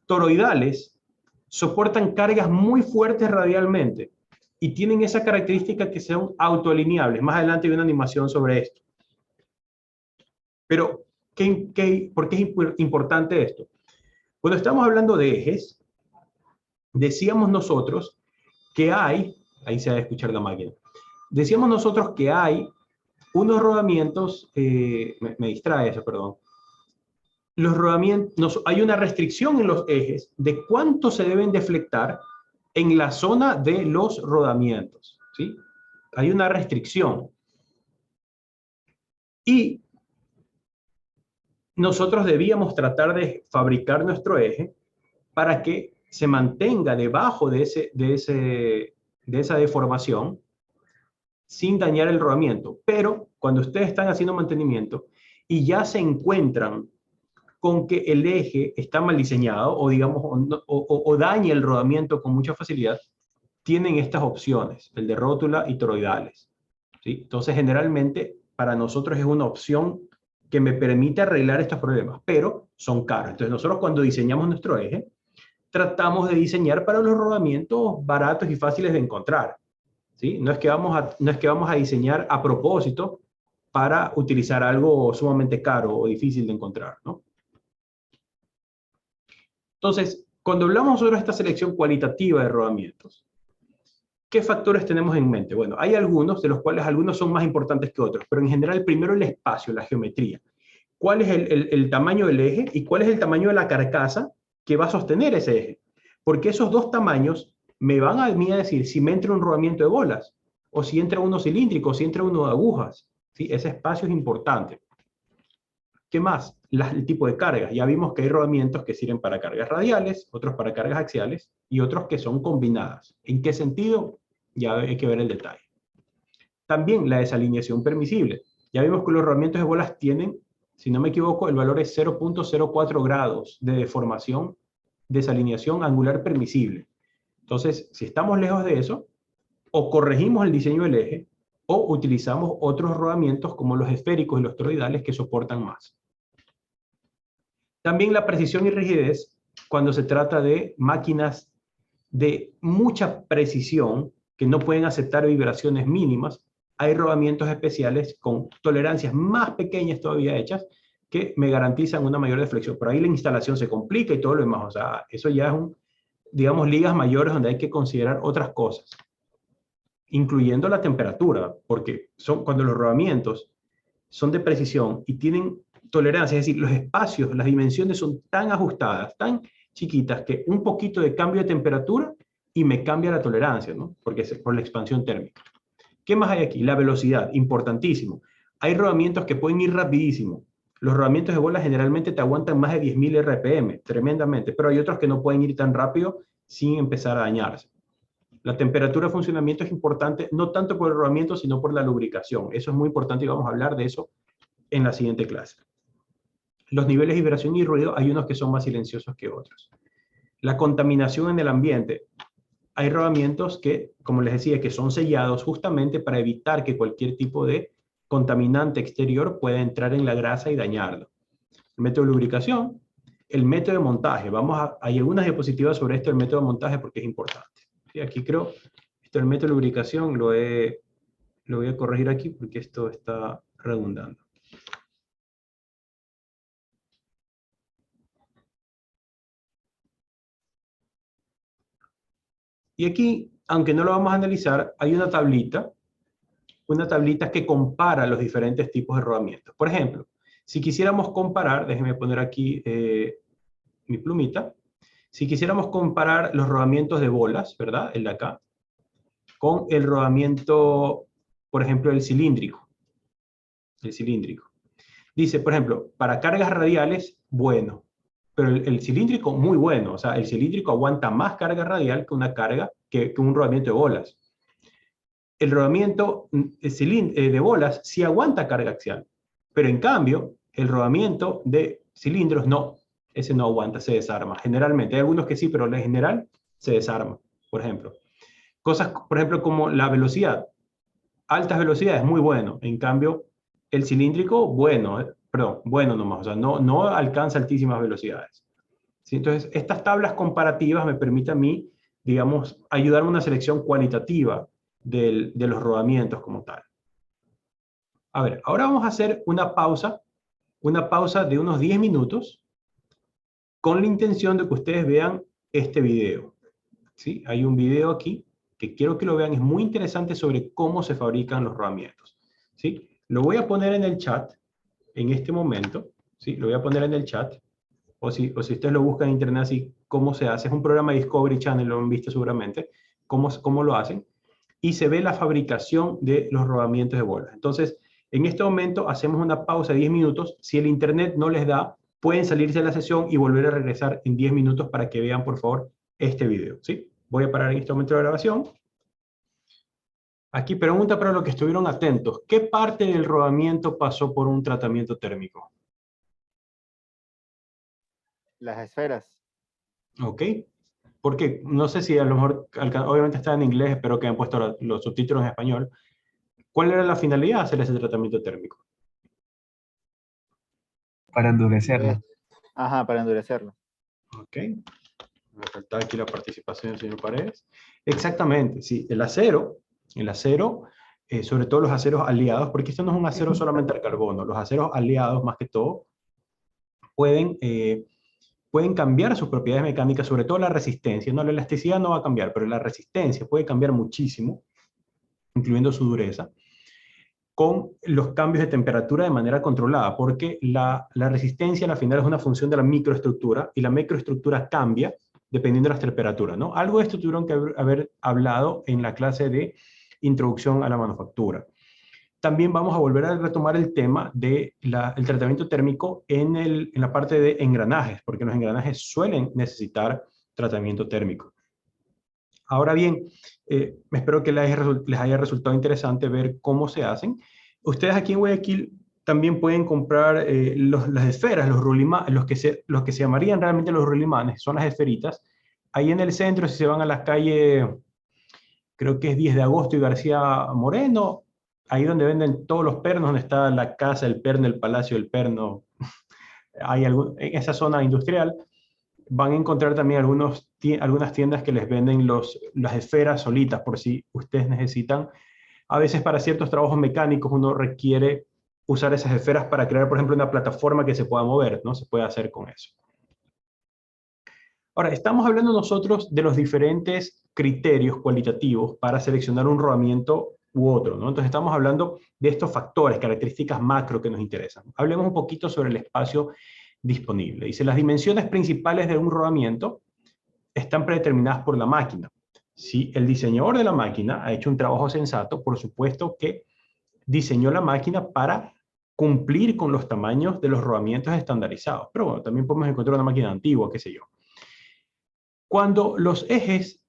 toroidales soportan cargas muy fuertes radialmente y tienen esa característica que son autoalineables. Más adelante hay una animación sobre esto. Pero, ¿por qué es importante esto? Cuando estamos hablando de ejes, decíamos nosotros que hay, ahí se va a escuchar la máquina, decíamos nosotros que hay unos rodamientos, me distrae eso, perdón. Los rodamientos, hay una restricción en los ejes de cuánto se deben deflectar en la zona de los rodamientos, ¿sí? Hay una restricción. Y nosotros debíamos tratar de fabricar nuestro eje para que se mantenga debajo de esa deformación sin dañar el rodamiento. Pero cuando ustedes están haciendo mantenimiento y ya se encuentran con que el eje está mal diseñado o digamos o daña el rodamiento con mucha facilidad, tienen estas opciones, el de rótula y toroidales, ¿sí? Entonces generalmente para nosotros es una opción que me permite arreglar estos problemas, pero son caros. Entonces nosotros cuando diseñamos nuestro eje, tratamos de diseñar para los rodamientos baratos y fáciles de encontrar, ¿sí? No es que vamos a diseñar a propósito para utilizar algo sumamente caro o difícil de encontrar, ¿no? Entonces, cuando hablamos nosotros de esta selección cualitativa de rodamientos, ¿qué factores tenemos en mente? Bueno, hay algunos, de los cuales algunos son más importantes que otros, pero en general primero el espacio, la geometría. ¿Cuál es el tamaño del eje y cuál es el tamaño de la carcasa que va a sostener ese eje? Porque esos dos tamaños me van a mí a decir si me entra un rodamiento de bolas, o si entra uno cilíndrico, o si entra uno de agujas, ¿sí? Ese espacio es importante. ¿Qué más? El tipo de cargas. Ya vimos que hay rodamientos que sirven para cargas radiales, otros para cargas axiales y otros que son combinadas. ¿En qué sentido? Ya hay que ver el detalle. También la desalineación permisible. Ya vimos que los rodamientos de bolas tienen, si no me equivoco, el valor es 0.04 grados de deformación, desalineación angular permisible. Entonces, si estamos lejos de eso, o corregimos el diseño del eje, o utilizamos otros rodamientos como los esféricos y los toroidales que soportan más. También la precisión y rigidez cuando se trata de máquinas de mucha precisión que no pueden aceptar vibraciones mínimas. Hay rodamientos especiales con tolerancias más pequeñas todavía hechas que me garantizan una mayor deflexión. Pero ahí la instalación se complica y todo lo demás. O sea, eso ya es digamos, ligas mayores donde hay que considerar otras cosas, incluyendo la temperatura, porque cuando los rodamientos son de precisión y tienen tolerancia, es decir, los espacios, las dimensiones son tan ajustadas, tan chiquitas, que un poquito de cambio de temperatura y me cambia la tolerancia, ¿no? Porque es por la expansión térmica. ¿Qué más hay aquí? La velocidad, importantísimo. Hay rodamientos que pueden ir rapidísimo. Los rodamientos de bola generalmente te aguantan más de 10.000 RPM, tremendamente, pero hay otros que no pueden ir tan rápido sin empezar a dañarse. La temperatura de funcionamiento es importante, no tanto por el rodamiento, sino por la lubricación. Eso es muy importante y vamos a hablar de eso en la siguiente clase. los niveles de vibración y ruido, hay unos que son más silenciosos que otros. La contaminación en el ambiente. Hay rodamientos que, como les decía, que son sellados justamente para evitar que cualquier tipo de contaminante exterior pueda entrar en la grasa y dañarlo. El método de lubricación, el método de montaje. Hay algunas diapositivas sobre esto, el método de montaje, porque es importante. ¿Sí? Aquí creo, esto el método de lubricación lo voy a corregir aquí porque esto está redundando. Y aquí, aunque no lo vamos a analizar, hay una tablita que compara los diferentes tipos de rodamientos. Por ejemplo, si quisiéramos comparar, déjenme poner aquí mi plumita, si quisiéramos comparar los rodamientos de bolas, ¿verdad? El de acá, con el rodamiento, por ejemplo, el cilíndrico. El cilíndrico. Dice, por ejemplo, para cargas radiales, bueno, pero el cilíndrico, muy bueno. O sea, el cilíndrico aguanta más carga radial que una carga, que un rodamiento de bolas. El rodamiento de bolas sí aguanta carga axial, pero en cambio, el rodamiento de cilindros no, ese no aguanta, se desarma. Generalmente, hay algunos que sí, pero en general se desarma, por ejemplo. Cosas, por ejemplo, como la velocidad. Altas velocidades, muy bueno. En cambio, el cilíndrico, bueno, perdón, bueno nomás, o sea, no alcanza altísimas velocidades. ¿Sí? Entonces, estas tablas comparativas me permiten a mí, digamos, ayudar a una selección cualitativa de los rodamientos como tal. A ver, ahora vamos a hacer una pausa de unos 10 minutos, con la intención de que ustedes vean este video. ¿Sí? Hay un video aquí que quiero que lo vean, es muy interesante sobre cómo se fabrican los rodamientos. ¿Sí? Lo voy a poner en el chat en este momento. ¿Sí? Lo voy a poner en el chat. O si ustedes lo buscan en internet así, cómo se hace. Es un programa de Discovery Channel, lo han visto seguramente, cómo lo hacen. Y se ve la fabricación de los rodamientos de bolas. Entonces, en este momento hacemos una pausa de 10 minutos. Si el internet no les da, pueden salirse de la sesión y volver a regresar en 10 minutos para que vean, por favor, este video. ¿Sí? Voy a parar en este momento la grabación. Aquí pregunta para los que estuvieron atentos. ¿Qué parte del rodamiento pasó por un tratamiento térmico? Las esferas. ¿Ok? Porque no sé si a lo mejor, obviamente está en inglés, espero que hayan puesto los subtítulos en español. ¿Cuál era la finalidad de hacer ese tratamiento térmico? Para endurecerlo. Ajá, para endurecerlo. Ok. Me falta aquí la participación del señor Paredes. Exactamente, sí. El acero, sobre todo los aceros aliados, porque esto no es un acero solamente al carbono, los aceros aliados más que todo pueden cambiar sus propiedades mecánicas, sobre todo la resistencia. No, la elasticidad no va a cambiar, pero la resistencia puede cambiar muchísimo, incluyendo su dureza, con los cambios de temperatura de manera controlada, porque la resistencia al final es una función de la microestructura, y la microestructura cambia dependiendo de las temperaturas, ¿no? Algo de esto tuvieron que haber hablado en la clase de introducción a la manufactura. También vamos a volver a retomar el tema del tratamiento térmico en la parte de engranajes, porque los engranajes suelen necesitar tratamiento térmico. Ahora bien, espero que les haya resultado interesante ver cómo se hacen. Ustedes aquí en Guayaquil también pueden comprar las esferas, los que se llamarían realmente los rulimanes, son las esferitas. Ahí en el centro, si se van a la calle, creo que es 10 de agosto y García Moreno, ahí donde venden todos los pernos, donde está la casa del perno, el palacio del perno, en esa zona industrial, van a encontrar también algunas tiendas que les venden las esferas solitas, por si ustedes necesitan. A veces para ciertos trabajos mecánicos uno requiere usar esas esferas para crear, por ejemplo, una plataforma que se pueda mover, ¿no? Se puede hacer con eso. Ahora, estamos hablando nosotros de los diferentes criterios cualitativos para seleccionar un rodamiento u otro, ¿no? Entonces estamos hablando de estos factores, características macro que nos interesan. Hablemos un poquito sobre el espacio disponible. Dice, las dimensiones principales de un rodamiento están predeterminadas por la máquina. Si el diseñador de la máquina ha hecho un trabajo sensato, por supuesto que diseñó la máquina para cumplir con los tamaños de los rodamientos estandarizados. Pero bueno, también podemos encontrar una máquina antigua, qué sé yo. Cuando los ejes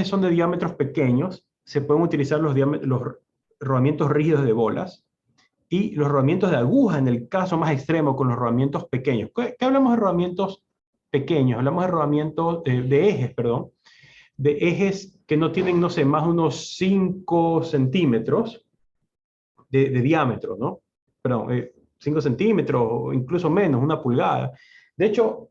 son de diámetros pequeños, se pueden utilizar los rodamientos rígidos de bolas. y los rodamientos de aguja en el caso más extremo con los rodamientos pequeños. ¿Qué hablamos de rodamientos pequeños? Hablamos de rodamientos de ejes, perdón, de ejes que no tienen, no sé, más de unos 5 centímetros de diámetro, ¿no? Perdón, 5 centímetros o incluso menos, 1 pulgada. De hecho,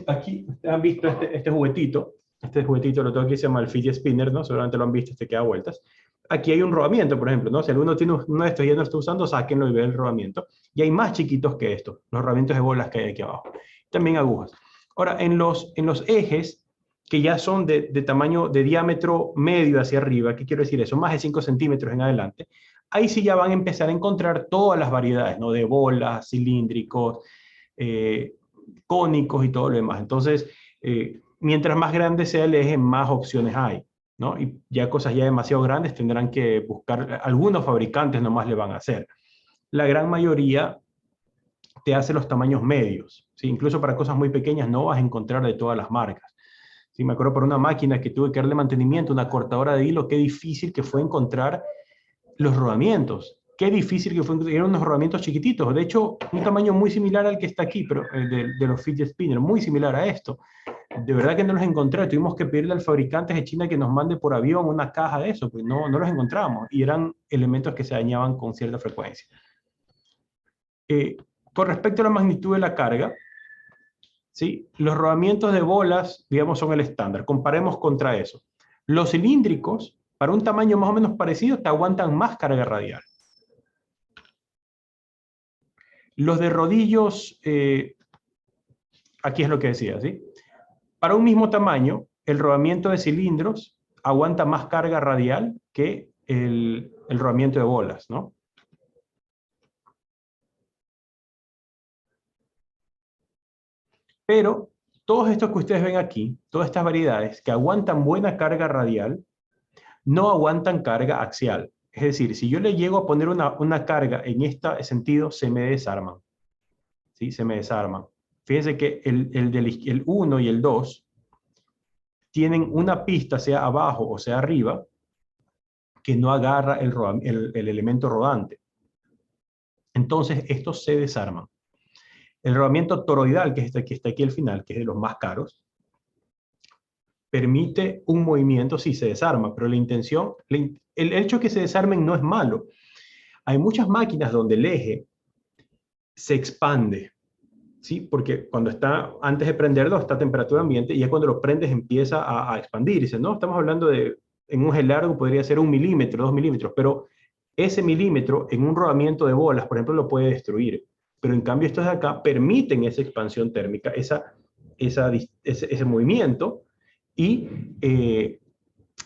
aquí han visto este juguetito. Este juguetito lo tengo aquí, se llama el fidget spinner, ¿no? Seguramente lo han visto, este que da vueltas. Aquí hay un rodamiento, por ejemplo, ¿no? Si alguno tiene uno de estos y ya no lo está usando, sáquenlo y vean el rodamiento. Y hay más chiquitos que estos, los rodamientos de bolas que hay aquí abajo. También agujas. Ahora, en los ejes, que ya son de tamaño, de diámetro medio hacia arriba, ¿qué quiero decir eso? Más de 5 centímetros en adelante. Ahí sí ya van a empezar a encontrar todas las variedades, ¿no? De bolas, cilíndricos, cónicos y todo lo demás. Entonces, mientras más grande sea el eje, más opciones hay, ¿no? Y ya cosas ya demasiado grandes tendrán que buscar, algunos fabricantes nomás le van a hacer. La gran mayoría te hace los tamaños medios, ¿sí? Incluso para cosas muy pequeñas no vas a encontrar de todas las marcas. Sí, me acuerdo por una máquina que tuve que darle mantenimiento, una cortadora de hilo, qué difícil que fue encontrar los rodamientos. Qué difícil que fue, eran unos rodamientos chiquititos. De hecho, un tamaño muy similar al que está aquí, pero de los fidget spinner, muy similar a esto. De verdad que no los encontré. Tuvimos que pedirle al fabricante de China que nos mande por avión una caja de eso, pues no los encontramos. Y eran elementos que se dañaban con cierta frecuencia. Con respecto a la magnitud de la carga, ¿sí? Los rodamientos de bolas, digamos, son el estándar. Comparemos contra eso. Los cilíndricos, para un tamaño más o menos parecido, te aguantan más carga radial. Los de rodillos, aquí es lo que decía, ¿sí? Para un mismo tamaño, el rodamiento de cilindros aguanta más carga radial que el rodamiento de bolas, ¿no? Pero todos estos que ustedes ven aquí, todas estas variedades que aguantan buena carga radial, no aguantan carga axial. Es decir, si yo le llego a poner una carga en este sentido, se me desarman. ¿Sí? Se me desarman. Fíjense que el 1 y el 2 tienen una pista, sea abajo o sea arriba, que no agarra el elemento rodante. Entonces, estos se desarman. El rodamiento toroidal, que está aquí al final, que es de los más caros, permite un movimiento si se desarma, pero la intención, el hecho de que se desarmen no es malo. Hay muchas máquinas donde el eje se expande, ¿sí? Porque cuando está, antes de prenderlo, está a temperatura ambiente, y ya cuando lo prendes empieza a expandirse, ¿no? Estamos hablando de, en un eje largo podría ser 1 milímetro, 2 milímetros, pero ese milímetro en un rodamiento de bolas, por ejemplo, lo puede destruir. Pero en cambio estos de acá permiten esa expansión térmica, ese movimiento, y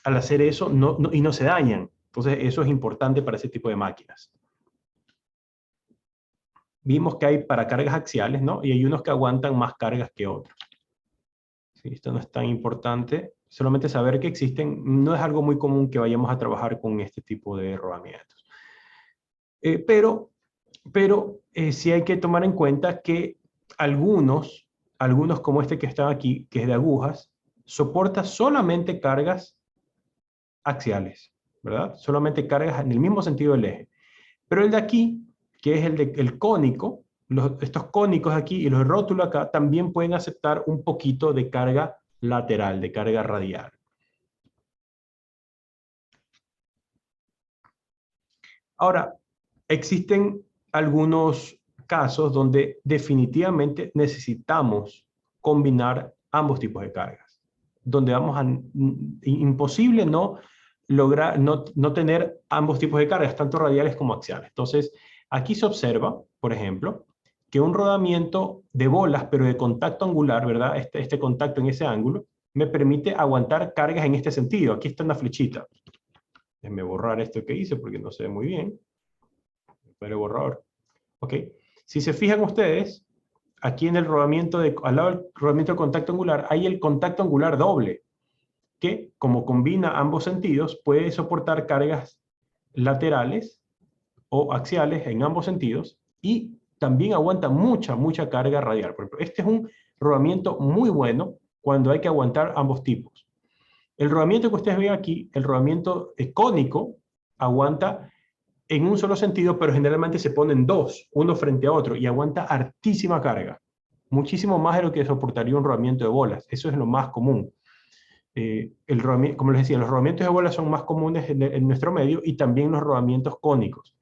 al hacer eso no se dañan. Entonces eso es importante para ese tipo de máquinas. Vimos que hay para cargas axiales, ¿no? Y hay unos que aguantan más cargas que otros. ¿Sí? Esto no es tan importante. Solamente saber que existen, no es algo muy común que vayamos a trabajar con este tipo de rodamientos. Pero sí hay que tomar en cuenta que algunos como este que está aquí, que es de agujas, soporta solamente cargas axiales, ¿verdad? Solamente cargas en el mismo sentido del eje. Pero el de aquí, que es el cónico, estos cónicos aquí y los rótulos acá, también pueden aceptar un poquito de carga lateral, de carga radial. Ahora, existen algunos casos donde definitivamente necesitamos combinar ambos tipos de cargas, donde vamos a, imposible no lograr, no tener ambos tipos de cargas, tanto radiales como axiales. Entonces, aquí se observa, por ejemplo, que un rodamiento de bolas, pero de contacto angular, ¿verdad? Este contacto en ese ángulo, me permite aguantar cargas en este sentido. Aquí está una flechita. Déjenme borrar esto que hice porque no se ve muy bien. Pero borrador. ¿Ok? Si se fijan ustedes, aquí en el rodamiento, al lado del rodamiento de contacto angular, hay el contacto angular doble, que como combina ambos sentidos, puede soportar cargas laterales o axiales en ambos sentidos, y también aguanta mucha carga radial. Por ejemplo, este es un rodamiento muy bueno cuando hay que aguantar ambos tipos. El rodamiento que ustedes ven aquí, el rodamiento cónico, aguanta en un solo sentido, pero generalmente se ponen dos, uno frente a otro, y aguanta hartísima carga. Muchísimo más de lo que soportaría un rodamiento de bolas. Eso es lo más común. Como les decía, los rodamientos de bolas son más comunes en nuestro medio y también los rodamientos cónicos.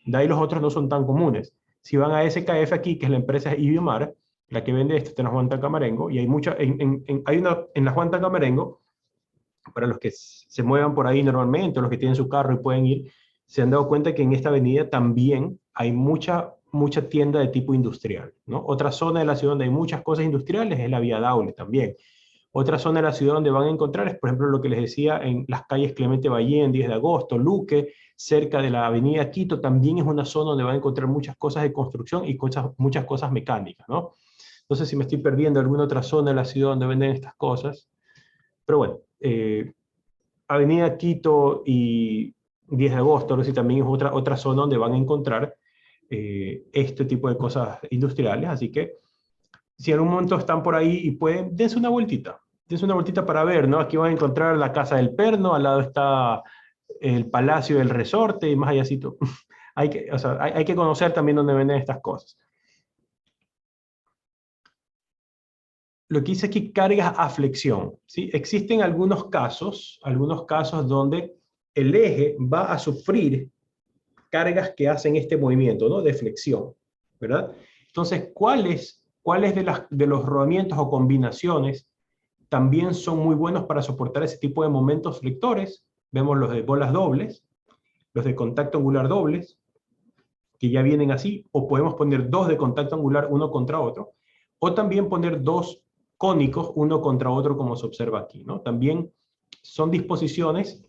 De ahí los otros no son tan comunes. Si van a SKF aquí, que es la empresa Ibiomar, la que vende esto, está en la Juan Tancamarengo, y hay mucha, hay una en la Juan Tancamarengo, para los que se muevan por ahí normalmente, o los que tienen su carro y pueden ir, se han dado cuenta que en esta avenida también hay mucha tienda de tipo industrial, ¿no? Otra zona de la ciudad donde hay muchas cosas industriales es la Vía Daule también. Otra zona de la ciudad donde van a encontrar es, por ejemplo, lo que les decía en las calles Clemente Ballén, 10 de agosto, Luque, cerca de la avenida Quito, también es una zona donde van a encontrar muchas cosas de construcción y muchas cosas mecánicas, ¿no? No sé si me estoy perdiendo alguna otra zona de la ciudad donde venden estas cosas, pero bueno, avenida Quito y 10 de agosto, no sé si también es otra zona donde van a encontrar este tipo de cosas industriales, así que si en algún momento están por ahí y pueden, dense una vueltita para ver, ¿no? Aquí van a encontrar la Casa del Perno, al lado está el Palacio del Resorte y más allácito. O sea, hay que conocer también dónde venden estas cosas. Lo que dice aquí, cargas a flexión, ¿sí? Existen algunos casos donde el eje va a sufrir cargas que hacen este movimiento, ¿no? De flexión, ¿verdad? Entonces, ¿cuáles de los rodamientos o combinaciones también son muy buenos para soportar ese tipo de momentos flectores? Vemos los de bolas dobles, los de contacto angular dobles, que ya vienen así, o podemos poner dos de contacto angular uno contra otro, o también poner dos cónicos uno contra otro como se observa aquí, ¿no? También son disposiciones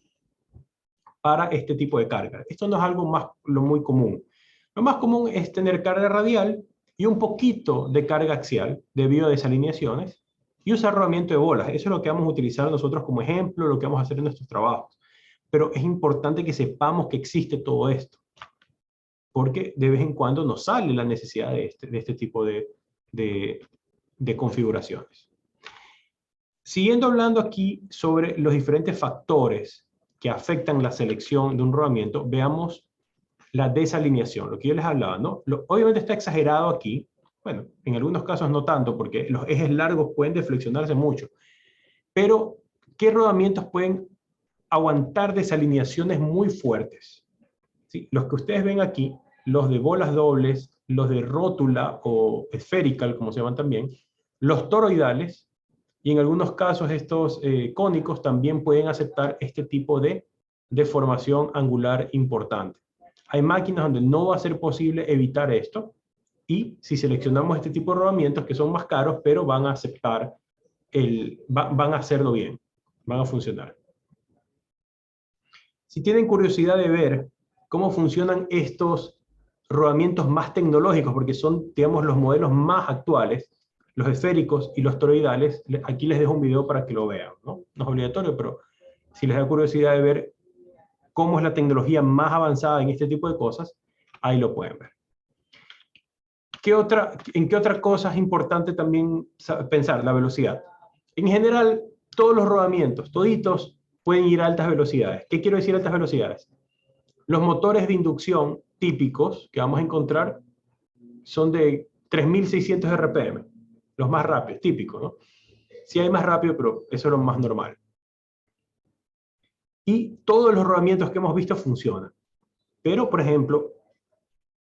para este tipo de carga. Esto no es algo lo muy común. Lo más común es tener carga radial y un poquito de carga axial debido a desalineaciones y usar rodamiento de bolas. Eso es lo que vamos a utilizar nosotros como ejemplo, lo que vamos a hacer en nuestros trabajos. Pero es importante que sepamos que existe todo esto, porque de vez en cuando nos sale la necesidad de este tipo de configuraciones. Siguiendo hablando aquí sobre los diferentes factores que afectan la selección de un rodamiento, veamos la desalineación, lo que yo les hablaba, ¿no? Obviamente está exagerado aquí, bueno, en algunos casos no tanto, porque los ejes largos pueden deflexionarse mucho, pero ¿qué rodamientos pueden aguantar desalineaciones muy fuertes? ¿Sí? Los que ustedes ven aquí, los de bolas dobles, los de rótula o esférica, como se llaman también, los toroidales, y en algunos casos estos cónicos también pueden aceptar este tipo de deformación angular importante. Hay máquinas donde no va a ser posible evitar esto, y si seleccionamos este tipo de rodamientos que son más caros, pero van a aceptar, van a hacerlo bien, van a funcionar. Si tienen curiosidad de ver cómo funcionan estos rodamientos más tecnológicos, porque son, digamos, los modelos más actuales, los esféricos y los toroidales, aquí les dejo un video para que lo vean, ¿no? No es obligatorio, pero si les da curiosidad de ver cómo es la tecnología más avanzada en este tipo de cosas, ahí lo pueden ver. ¿En qué otra cosa es importante también pensar? La velocidad. En general, todos los rodamientos, toditos, pueden ir a altas velocidades. ¿Qué quiero decir altas velocidades? Los motores de inducción típicos que vamos a encontrar son de 3600 RPM, los más rápidos, típicos, ¿no? Sí hay más rápido, pero eso es lo más normal. Y todos los rodamientos que hemos visto funcionan. Pero, por ejemplo,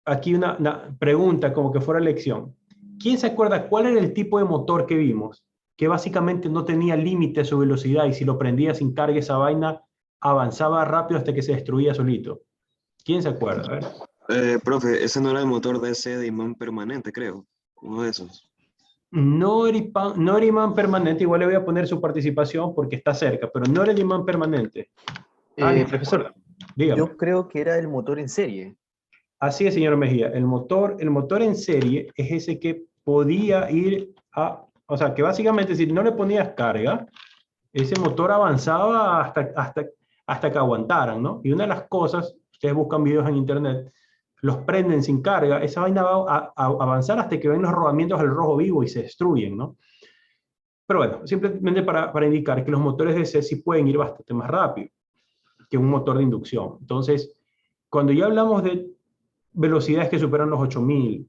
aquí una pregunta como que fuera lección. ¿Quién se acuerda cuál era el tipo de motor que vimos? Que básicamente no tenía límite a su velocidad y si lo prendía sin carga esa vaina avanzaba rápido hasta que se destruía solito. ¿Quién se acuerda? A ver. Profe, ese no era el motor DC de imán permanente, creo. Uno de esos. No era imán permanente, igual le voy a poner su participación porque está cerca, pero no era el imán permanente. Profesor, dígame. Yo creo que era el motor en serie. Así es, señor Mejía. El motor en serie es ese que podía ir o sea, que básicamente si no le ponías carga, ese motor avanzaba hasta que aguantaran, ¿no? Y una de las cosas, ustedes buscan videos en internet, los prenden sin carga, esa vaina va a avanzar hasta que ven los rodamientos al rojo vivo y se destruyen, ¿no? Pero bueno, simplemente para indicar que los motores DC sí pueden ir bastante más rápido que un motor de inducción. Entonces, Cuando ya hablamos de velocidades que superan los 8000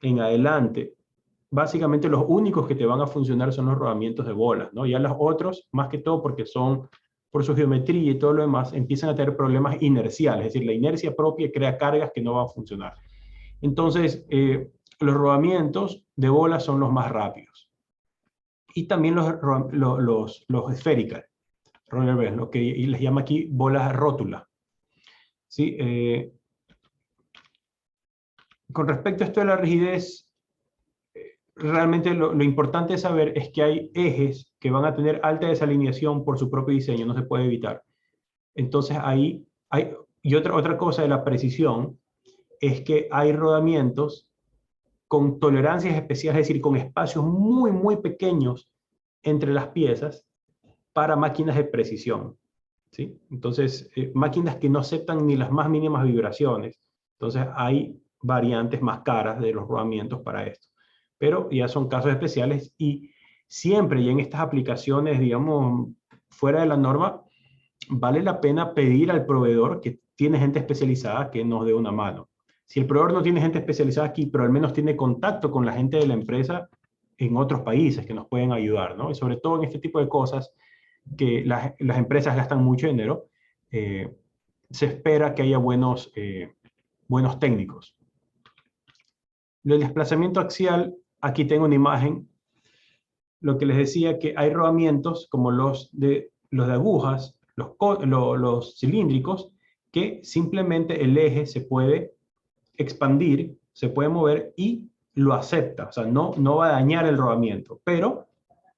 en adelante, básicamente los únicos que te van a funcionar son los rodamientos de bolas, ¿no? Ya los otros, más que todo porque son, por su geometría y todo lo demás, empiezan a tener problemas inerciales, es decir, la inercia propia crea cargas que no van a funcionar. Entonces, los rodamientos de bolas son los más rápidos. Y también los esféricas, lo que les llama aquí bolas rótula. ¿Sí? Con respecto a esto de la rigidez, realmente lo importante de saber es que hay ejes que van a tener alta desalineación por su propio diseño, no se puede evitar. Entonces ahí hay, y otra cosa de la precisión, es que hay rodamientos con tolerancias especiales, es decir, con espacios muy, muy pequeños entre las piezas para máquinas de precisión. ¿Sí? Entonces, máquinas que no aceptan ni las más mínimas vibraciones. Entonces, hay variantes más caras de los rodamientos para esto. Pero ya son casos especiales y siempre, y en estas aplicaciones, digamos, fuera de la norma, vale la pena pedir al proveedor que tiene gente especializada que nos dé una mano. Si el proveedor no tiene gente especializada aquí, pero al menos tiene contacto con la gente de la empresa en otros países que nos pueden ayudar, ¿no? Y sobre todo en este tipo de cosas que las empresas gastan mucho dinero, se espera que haya buenos técnicos. El desplazamiento axial, aquí tengo una imagen, lo que les decía que hay rodamientos como los de agujas, los cilíndricos, que simplemente el eje se puede expandir, se puede mover y lo acepta, o sea, no va a dañar el rodamiento, pero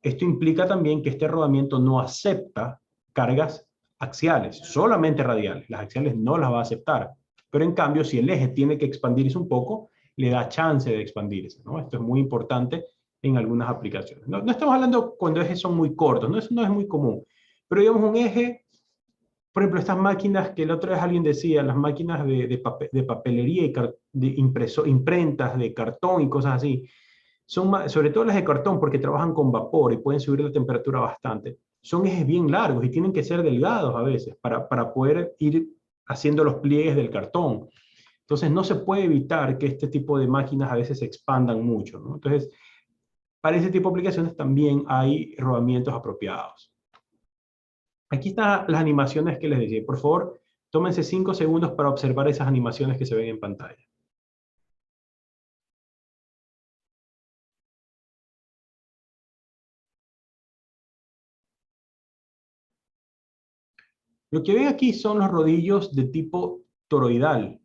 esto implica también que este rodamiento no acepta cargas axiales, solamente radiales, las axiales no las va a aceptar, pero en cambio si el eje tiene que expandirse un poco, le da chance de expandirse, ¿no? Esto es muy importante en algunas aplicaciones. No estamos hablando cuando ejes son muy cortos, no, eso no es muy común, pero digamos un eje, por ejemplo, estas máquinas que la otra vez alguien decía, las máquinas de papelería y imprentas de cartón y cosas así, son sobre todo las de cartón porque trabajan con vapor y pueden subir la temperatura bastante. Son ejes bien largos y tienen que ser delgados a veces para poder ir haciendo los pliegues del cartón. Entonces no se puede evitar que este tipo de máquinas a veces se expandan mucho, ¿no? Entonces, para ese tipo de aplicaciones también hay rodamientos apropiados. Aquí están las animaciones que les decía. Por favor, tómense 5 segundos para observar esas animaciones que se ven en pantalla. Lo que ven aquí son los rodillos de tipo toroidal.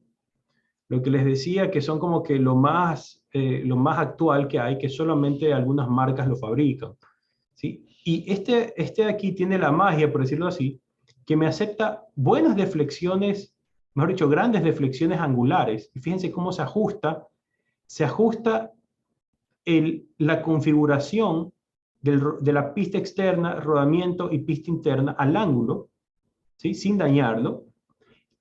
Lo que les decía que son como que lo más actual que hay, que solamente algunas marcas lo fabrican. ¿Sí? Y este de aquí tiene la magia, por decirlo así, que me acepta buenas deflexiones, mejor dicho, grandes deflexiones angulares. Y fíjense cómo se ajusta la configuración de la pista externa, rodamiento y pista interna al ángulo, ¿sí? Sin dañarlo.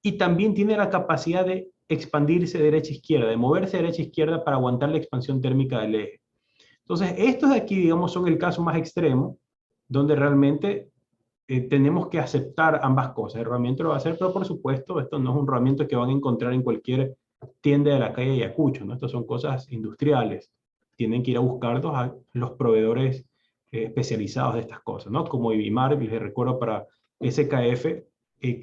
Y también tiene la capacidad de expandirse derecha-izquierda, de moverse derecha-izquierda para aguantar la expansión térmica del eje. Entonces, estos de aquí, digamos, son el caso más extremo, donde realmente tenemos que aceptar ambas cosas. El rodamiento lo va a hacer, pero por supuesto, esto no es un rodamiento que van a encontrar en cualquier tienda de la calle de Ayacucho, ¿no? Estas son cosas industriales. Tienen que ir a buscarlos a los proveedores especializados de estas cosas, ¿no? Como Ibimar, les recuerdo para SKF.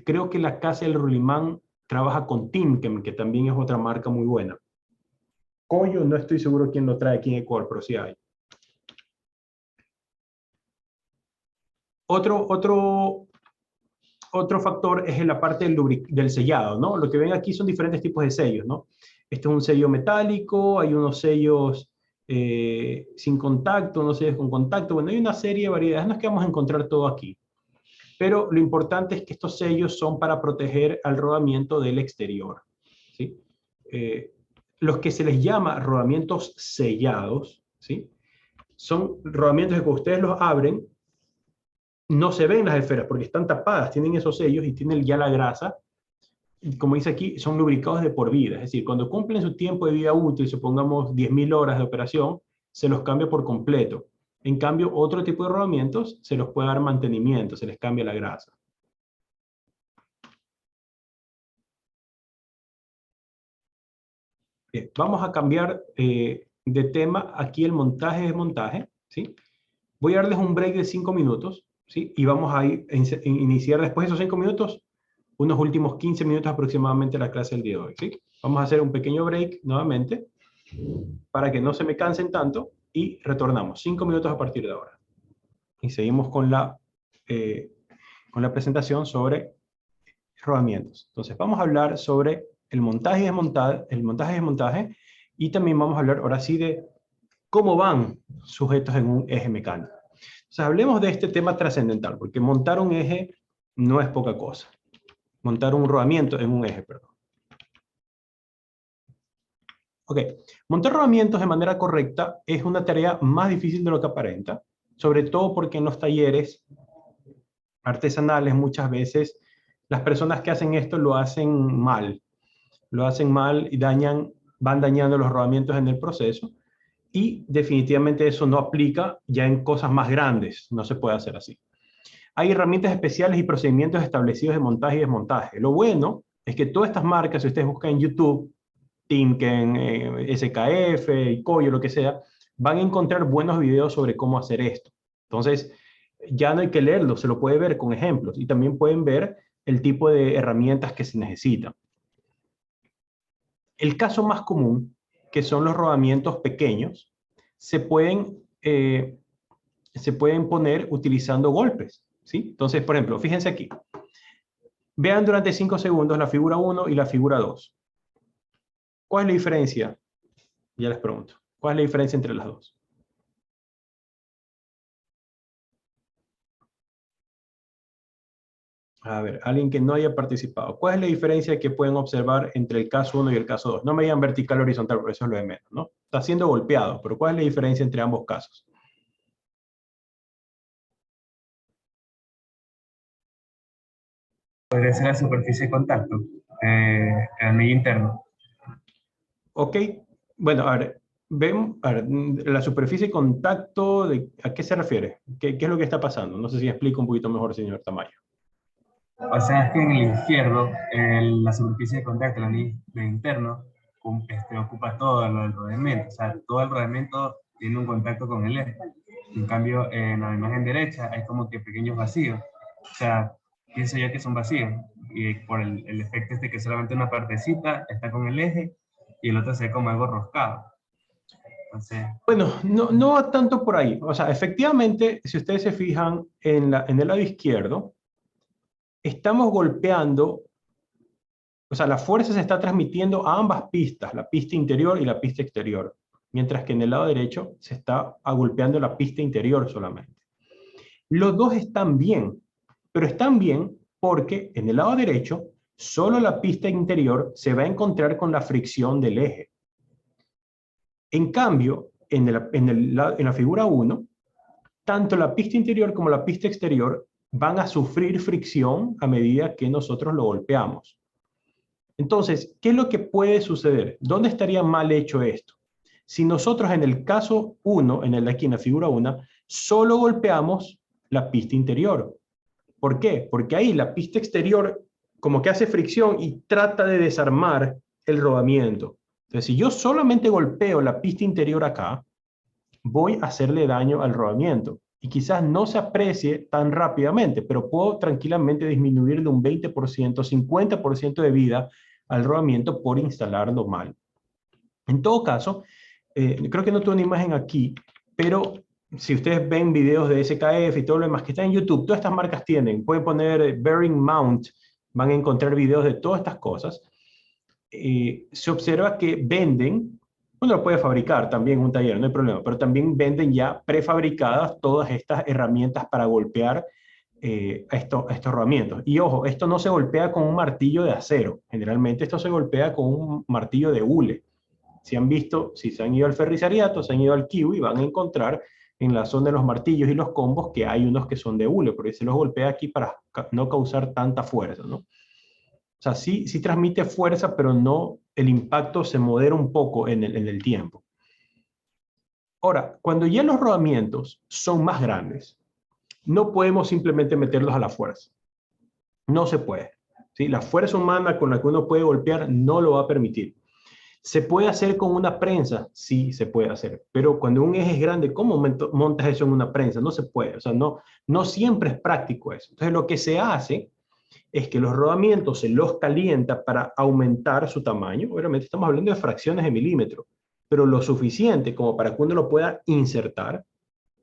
Creo que la casa del Rulimán trabaja con Timken, que también es otra marca muy buena. Coyo, no estoy seguro quién lo trae aquí en Ecuador, pero sí hay. Otro factor es en la parte del sellado, ¿no? Lo que ven aquí son diferentes tipos de sellos, ¿no? Este es un sello metálico, hay unos sellos sin contacto, unos sellos con contacto. Bueno, hay una serie de variedades, no es que vamos a encontrar todo aquí. Pero lo importante es que estos sellos son para proteger al rodamiento del exterior, ¿sí? Los que se les llama rodamientos sellados, ¿sí? Son rodamientos que cuando ustedes los abren, no se ven las esferas porque están tapadas, tienen esos sellos y tienen ya la grasa. Y como dice aquí, son lubricados de por vida. Es decir, cuando cumplen su tiempo de vida útil, supongamos 10.000 horas de operación, se los cambia por completo. En cambio, otro tipo de rodamientos se los puede dar mantenimiento, se les cambia la grasa. Bien, vamos a cambiar de tema. Aquí el montaje es montaje, ¿sí? Voy a darles un break de 5 minutos, ¿sí? Y vamos a iniciar después de esos 5 minutos, unos últimos 15 minutos aproximadamente la clase del día de hoy, ¿sí? Vamos a hacer un pequeño break nuevamente para que no se me cansen tanto y retornamos 5 minutos a partir de ahora. Y seguimos con la presentación sobre rodamientos. Entonces vamos a hablar sobre el montaje y desmontaje, y también vamos a hablar ahora sí de cómo van sujetos en un eje mecánico. Entonces hablemos de este tema trascendental, porque montar un eje no es poca cosa. Montar un rodamiento en un eje, perdón. Ok, montar rodamientos de manera correcta es una tarea más difícil de lo que aparenta, sobre todo porque en los talleres artesanales muchas veces las personas que hacen esto lo hacen mal y van dañando los rodamientos en el proceso, y definitivamente eso no aplica ya en cosas más grandes, no se puede hacer así. Hay herramientas especiales y procedimientos establecidos de montaje y desmontaje. Lo bueno es que todas estas marcas, si ustedes buscan en YouTube, Timken, SKF, Ikoyo, lo que sea, van a encontrar buenos videos sobre cómo hacer esto. Entonces, ya no hay que leerlo, se lo puede ver con ejemplos, y también pueden ver el tipo de herramientas que se necesitan. El caso más común, que son los rodamientos pequeños, se pueden poner utilizando golpes, ¿sí? Entonces, por ejemplo, fíjense aquí. Vean durante 5 segundos la figura 1 y la figura 2. ¿Cuál es la diferencia? Ya les pregunto. ¿Cuál es la diferencia entre las dos? A ver, alguien que no haya participado. ¿Cuál es la diferencia que pueden observar entre el caso 1 y el caso 2? No me digan vertical o horizontal, porque eso es lo de menos, ¿no? Está siendo golpeado, pero ¿cuál es la diferencia entre ambos casos? Podría ser la superficie de contacto, el anillo interno. Ok, bueno, a ver, la superficie de contacto, ¿a qué se refiere? ¿Qué es lo que está pasando? No sé si explico un poquito mejor, señor Tamayo. O sea, es que en el izquierdo, la superficie de contacto, el anillo interno, ocupa todo el rodamiento. O sea, todo el rodamiento tiene un contacto con el eje. En cambio, en la imagen derecha hay como que pequeños vacíos. O sea, pienso yo que son vacíos. Y por el efecto este que solamente una partecita está con el eje y el otro se ve como algo roscado. Entonces, Bueno, no va tanto por ahí. O sea, efectivamente, si ustedes se fijan en el lado izquierdo, estamos golpeando, o sea, la fuerza se está transmitiendo a ambas pistas, la pista interior y la pista exterior, mientras que en el lado derecho se está golpeando la pista interior solamente. Los dos están bien, pero están bien porque en el lado derecho solo la pista interior se va a encontrar con la fricción del eje. En cambio, en la figura 1, tanto la pista interior como la pista exterior van a sufrir fricción a medida que nosotros lo golpeamos. Entonces, ¿qué es lo que puede suceder? ¿Dónde estaría mal hecho esto? Si nosotros en el caso 1, aquí en la figura 1, solo golpeamos la pista interior. ¿Por qué? Porque ahí la pista exterior como que hace fricción y trata de desarmar el rodamiento. Entonces, si yo solamente golpeo la pista interior acá, voy a hacerle daño al rodamiento. Y quizás no se aprecie tan rápidamente, pero puedo tranquilamente disminuirle un 20%, 50% de vida al rodamiento por instalarlo mal. En todo caso, creo que no tengo una imagen aquí, pero si ustedes ven videos de SKF y todo lo demás que está en YouTube, todas estas marcas tienen, pueden poner bearing mount, van a encontrar videos de todas estas cosas. Se observa que venden, uno lo puede fabricar también en un taller, no hay problema, pero también venden ya prefabricadas todas estas herramientas para golpear estos rodamientos. Y ojo, esto no se golpea con un martillo de acero, generalmente esto se golpea con un martillo de hule. Si han visto, si se han ido al Ferrisariato, se han ido al Kiwi, van a encontrar en la zona de los martillos y los combos que hay unos que son de hule, porque se los golpea aquí para no causar tanta fuerza, ¿no? O sea, sí transmite fuerza, pero no, el impacto se modera un poco en el tiempo. Ahora, cuando ya los rodamientos son más grandes, no podemos simplemente meterlos a la fuerza. No se puede, ¿sí? La fuerza humana con la que uno puede golpear no lo va a permitir. ¿Se puede hacer con una prensa? Sí, se puede hacer. Pero cuando un eje es grande, ¿cómo montas eso en una prensa? No se puede. O sea, no siempre es práctico eso. Entonces, lo que se hace es que los rodamientos se los calienta para aumentar su tamaño. Obviamente estamos hablando de fracciones de milímetro, pero lo suficiente como para que uno lo pueda insertar,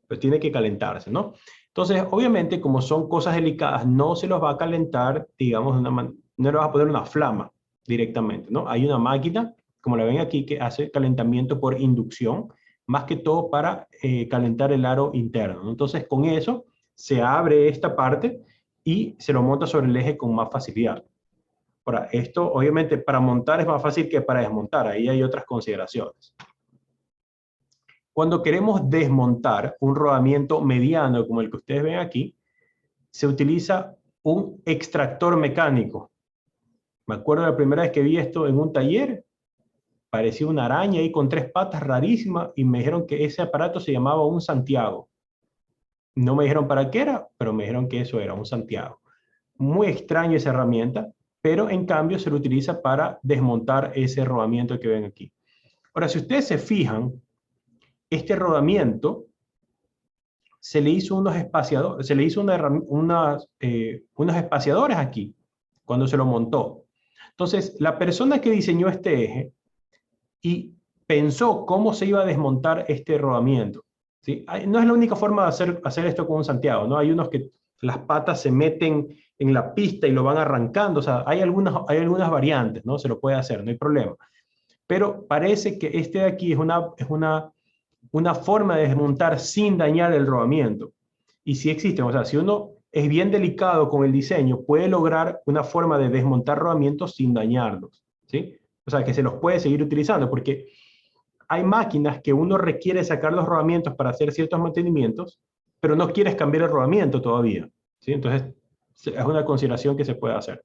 pues tiene que calentarse, ¿no? Entonces, obviamente, como son cosas delicadas, no se los va a calentar, digamos, no le vas a poner una flama directamente, ¿no? Hay una máquina, como la ven aquí, que hace calentamiento por inducción, más que todo para calentar el aro interno, ¿no? Entonces, con eso se abre esta parte y se lo monta sobre el eje con más facilidad. Ahora, esto obviamente para montar es más fácil que para desmontar, ahí hay otras consideraciones. Cuando queremos desmontar un rodamiento mediano como el que ustedes ven aquí, se utiliza un extractor mecánico. Me acuerdo la primera vez que vi esto en un taller, parecía una araña ahí con 3 patas rarísima y me dijeron que ese aparato se llamaba un Santiago. No me dijeron para qué era, pero me dijeron que eso era un Santiago. Muy extraño esa herramienta, pero en cambio se lo utiliza para desmontar ese rodamiento que ven aquí. Ahora, si ustedes se fijan, este rodamiento se le hizo unos espaciadores, se le hizo unos espaciadores aquí, cuando se lo montó. Entonces, la persona que diseñó este eje y pensó cómo se iba a desmontar este rodamiento, ¿sí? No es la única forma de hacer esto con un Santiago, ¿no? Hay unos que las patas se meten en la pista y lo van arrancando, o sea, hay algunas variantes, ¿no? Se lo puede hacer, no hay problema. Pero parece que este de aquí es una forma de desmontar sin dañar el rodamiento. Y sí existen, o sea, si uno es bien delicado con el diseño, puede lograr una forma de desmontar rodamientos sin dañarlos, ¿sí? O sea, que se los puede seguir utilizando, porque hay máquinas que uno requiere sacar los rodamientos para hacer ciertos mantenimientos, pero no quieres cambiar el rodamiento todavía, ¿sí? Entonces, es una consideración que se puede hacer.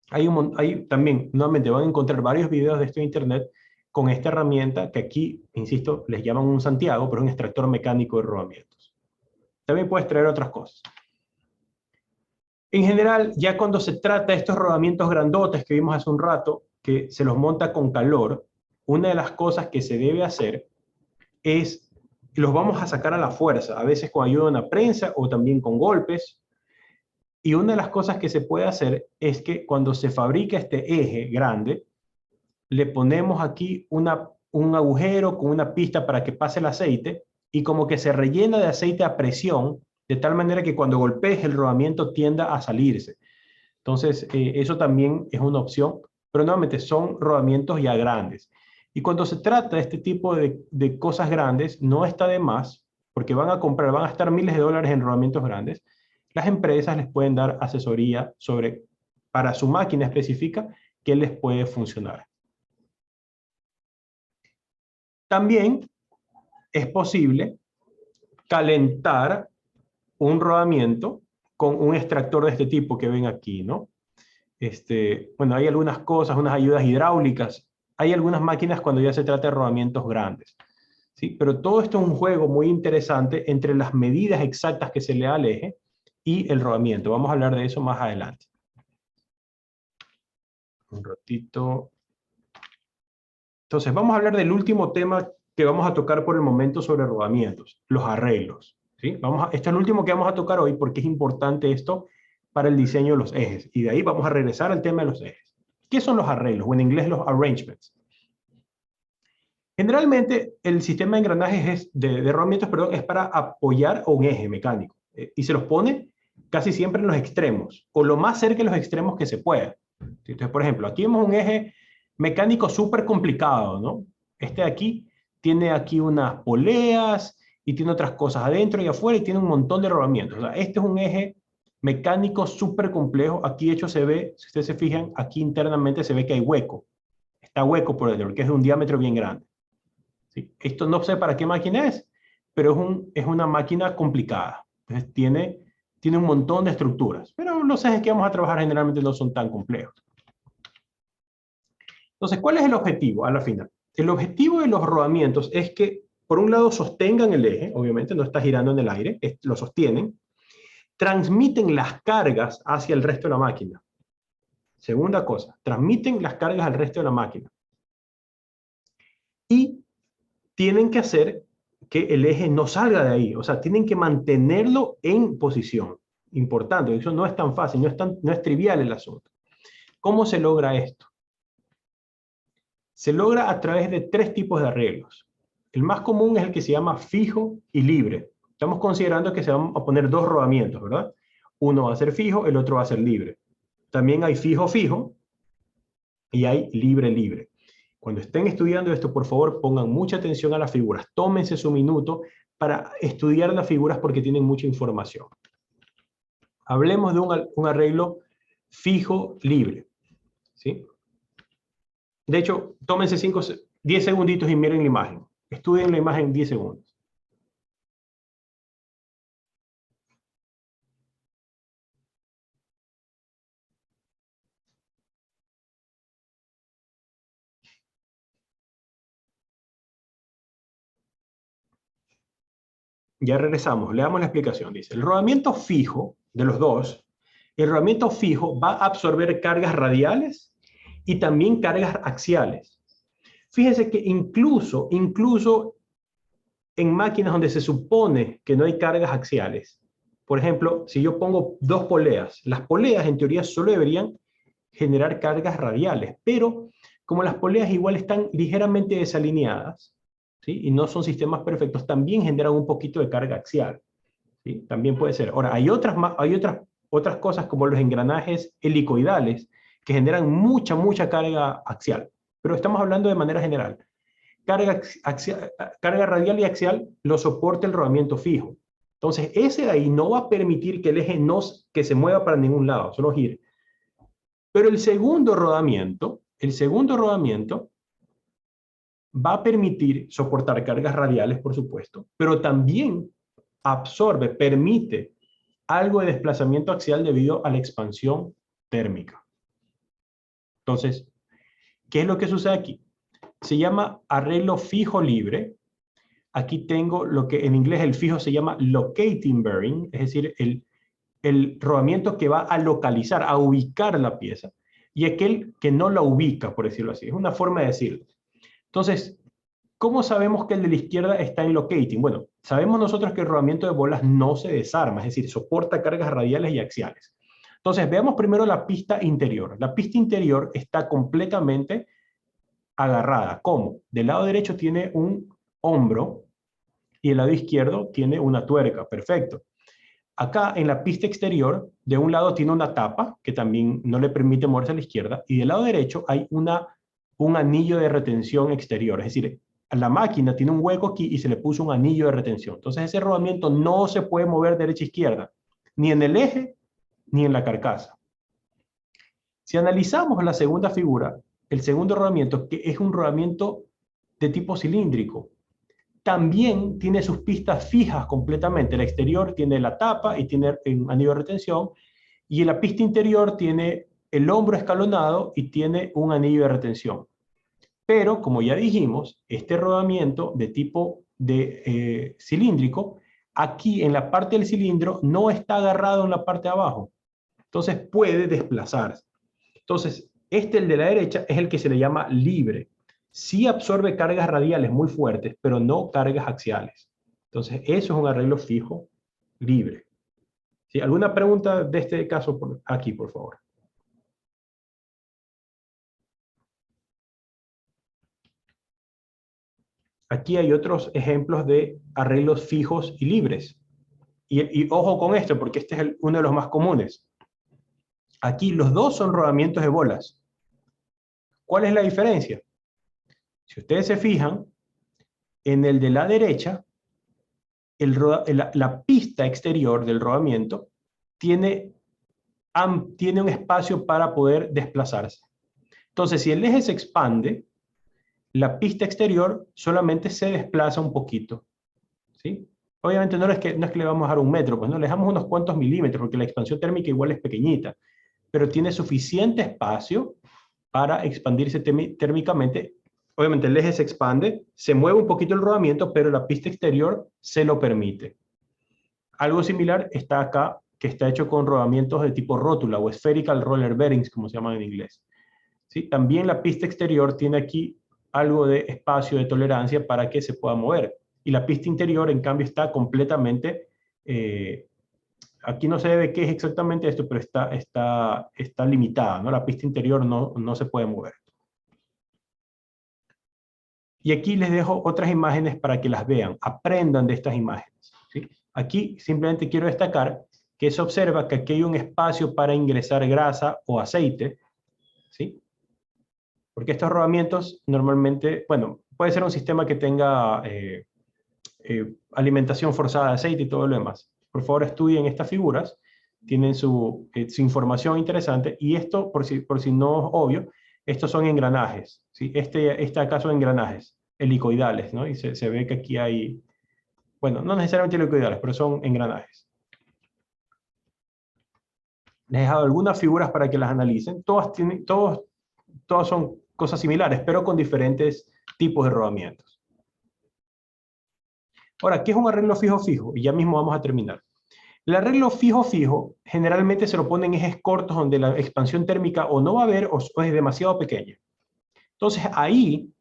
Hay también, nuevamente, van a encontrar varios videos de esto en internet con esta herramienta que aquí, insisto, les llaman un Santiago, pero es un extractor mecánico de rodamientos. También puedes traer otras cosas. En general, ya cuando se trata de estos rodamientos grandotes que vimos hace un rato, que se los monta con calor, una de las cosas que se debe hacer es, los vamos a sacar a la fuerza, a veces con ayuda de una prensa o también con golpes. Y una de las cosas que se puede hacer es que cuando se fabrica este eje grande, le ponemos aquí un agujero con una pista para que pase el aceite y como que se rellena de aceite a presión, de tal manera que cuando golpees el rodamiento tienda a salirse. Entonces, eso también es una opción, pero nuevamente son rodamientos ya grandes. Y cuando se trata de este tipo de cosas grandes, no está de más, porque van a gastar miles de dólares en rodamientos grandes. Las empresas les pueden dar asesoría sobre, para su máquina específica, qué les puede funcionar. También es posible calentar un rodamiento con un extractor de este tipo que ven aquí, ¿no? Bueno, hay algunas cosas, unas ayudas hidráulicas. Hay algunas máquinas cuando ya se trata de rodamientos grandes, ¿sí? Pero todo esto es un juego muy interesante entre las medidas exactas que se le da al eje y el rodamiento. Vamos a hablar de eso más adelante. Un ratito. Entonces, vamos a hablar del último tema que vamos a tocar por el momento sobre rodamientos, los arreglos, ¿sí? Esto es el último que vamos a tocar hoy porque es importante esto para el diseño de los ejes. Y de ahí vamos a regresar al tema de los ejes. ¿Qué son los arreglos? O en inglés los arrangements. Generalmente, el sistema de engranajes de rodamientos, perdón, es para apoyar a un eje mecánico. Y se los pone casi siempre en los extremos, o lo más cerca de los extremos que se pueda. Entonces, por ejemplo, aquí vemos un eje mecánico súper complicado, ¿no? Este de aquí tiene aquí unas poleas y tiene otras cosas adentro y afuera y tiene un montón de rodamientos. O sea, este es un eje mecánico súper complejo. Aquí de hecho se ve, si ustedes se fijan, aquí internamente se ve que hay hueco. Está hueco por dentro, que es de un diámetro bien grande. ¿Sí? Esto no sé para qué máquina es, pero es una máquina complicada. Entonces tiene un montón de estructuras. Pero los ejes que vamos a trabajar generalmente no son tan complejos. Entonces, ¿cuál es el objetivo a la final? El objetivo de los rodamientos es que, por un lado, sostengan el eje, obviamente no está girando en el aire, lo sostienen, transmiten las cargas hacia el resto de la máquina. Segunda cosa, transmiten las cargas al resto de la máquina. y tienen que hacer que el eje no salga de ahí. O sea, tienen que mantenerlo en posición. Importante, eso no es tan fácil, no es trivial el asunto. ¿Cómo se logra esto? Se logra a través de 3 tipos de arreglos. El más común es el que se llama fijo y libre. Estamos considerando que se van a poner 2 rodamientos, ¿verdad? Uno va a ser fijo, el otro va a ser libre. También hay fijo-fijo y hay libre-libre. Cuando estén estudiando esto, por favor, pongan mucha atención a las figuras. Tómense su minuto para estudiar las figuras porque tienen mucha información. Hablemos de un arreglo fijo-libre, ¿sí? De hecho, tómense 10 segunditos y miren la imagen. Estudien la imagen 10 segundos. Ya regresamos, leamos la explicación. Dice, el rodamiento fijo de los dos, el rodamiento fijo va a absorber cargas radiales y también cargas axiales. Fíjense que incluso en máquinas donde se supone que no hay cargas axiales, por ejemplo, si yo pongo 2 poleas, las poleas en teoría solo deberían generar cargas radiales, pero como las poleas igual están ligeramente desalineadas, ¿sí? Y no son sistemas perfectos, también generan un poquito de carga axial, ¿sí? También puede ser. Ahora, hay otras cosas como los engranajes helicoidales que generan mucha carga axial, pero estamos hablando de manera general. Carga radial y axial lo soporta el rodamiento fijo. Entonces, ese de ahí no va a permitir que el eje no que se mueva para ningún lado, solo gire. Pero el segundo rodamiento va a permitir soportar cargas radiales, por supuesto, pero también permite algo de desplazamiento axial debido a la expansión térmica. Entonces, ¿qué es lo que sucede aquí? Se llama arreglo fijo libre. Aquí tengo lo que en inglés el fijo se llama locating bearing, es decir, el rodamiento que va a localizar, a ubicar la pieza, y aquel que no la ubica, por decirlo así. Es una forma de decirlo. Entonces, ¿cómo sabemos que el de la izquierda está en locating? Bueno, sabemos nosotros que el rodamiento de bolas no se desarma, es decir, soporta cargas radiales y axiales. Entonces, veamos primero la pista interior. La pista interior está completamente agarrada. ¿Cómo? Del lado derecho tiene un hombro y el lado izquierdo tiene una tuerca. Perfecto. Acá en la pista exterior, de un lado tiene una tapa que también no le permite moverse a la izquierda y del lado derecho hay un anillo de retención exterior. Es decir, la máquina tiene un hueco aquí y se le puso un anillo de retención. Entonces ese rodamiento no se puede mover derecha a izquierda, ni en el eje ni en la carcasa. Si analizamos la segunda figura, el segundo rodamiento, que es un rodamiento de tipo cilíndrico, también tiene sus pistas fijas completamente. El exterior tiene la tapa y tiene un anillo de retención, y en la pista interior tiene el hombro escalonado y tiene un anillo de retención. Pero, como ya dijimos, este rodamiento de tipo cilíndrico, aquí en la parte del cilindro no está agarrado en la parte de abajo. Entonces puede desplazarse. Entonces, el de la derecha, es el que se le llama libre. Sí absorbe cargas radiales muy fuertes, pero no cargas axiales. Entonces, eso es un arreglo fijo libre. ¿Sí? ¿Alguna pregunta de este caso aquí, por favor? Aquí hay otros ejemplos de arreglos fijos y libres. Y ojo con esto, porque este es uno de los más comunes. Aquí los dos son rodamientos de bolas. ¿Cuál es la diferencia? Si ustedes se fijan, en el de la derecha, la pista exterior del rodamiento tiene un espacio para poder desplazarse. Entonces, si el eje se expande, la pista exterior solamente se desplaza un poquito, ¿sí? Obviamente no es que le vamos a dar 1 metro, pues no, le dejamos unos cuantos milímetros, porque la expansión térmica igual es pequeñita, pero tiene suficiente espacio para expandirse térmicamente. Obviamente el eje se expande, se mueve un poquito el rodamiento, pero la pista exterior se lo permite. Algo similar está acá, que está hecho con rodamientos de tipo rótula o spherical roller bearings, como se llaman en inglés. ¿Sí? También la pista exterior tiene aquí algo de espacio de tolerancia para que se pueda mover. Y la pista interior, en cambio, está completamente, aquí no se ve qué es exactamente esto, pero está limitada, ¿no? La pista interior no se puede mover. Y aquí les dejo otras imágenes para que las vean, aprendan de estas imágenes, ¿sí? Aquí simplemente quiero destacar que se observa que aquí hay un espacio para ingresar grasa o aceite, ¿sí? Porque estos rodamientos normalmente, bueno, puede ser un sistema que tenga alimentación forzada de aceite y todo lo demás. Por favor, estudien estas figuras, tienen su información interesante, y esto, por si no es obvio, estos son engranajes, ¿sí? Este acá son engranajes helicoidales, ¿no? Y se ve que aquí hay, bueno, no necesariamente helicoidales, pero son engranajes. Les he dejado algunas figuras para que las analicen. Todas son cosas similares, pero con diferentes tipos de rodamientos. Ahora, ¿qué es un arreglo fijo-fijo? Y ya mismo vamos a terminar. El arreglo fijo-fijo generalmente se lo ponen en ejes cortos donde la expansión térmica o no va a haber o es demasiado pequeña. Entonces ahí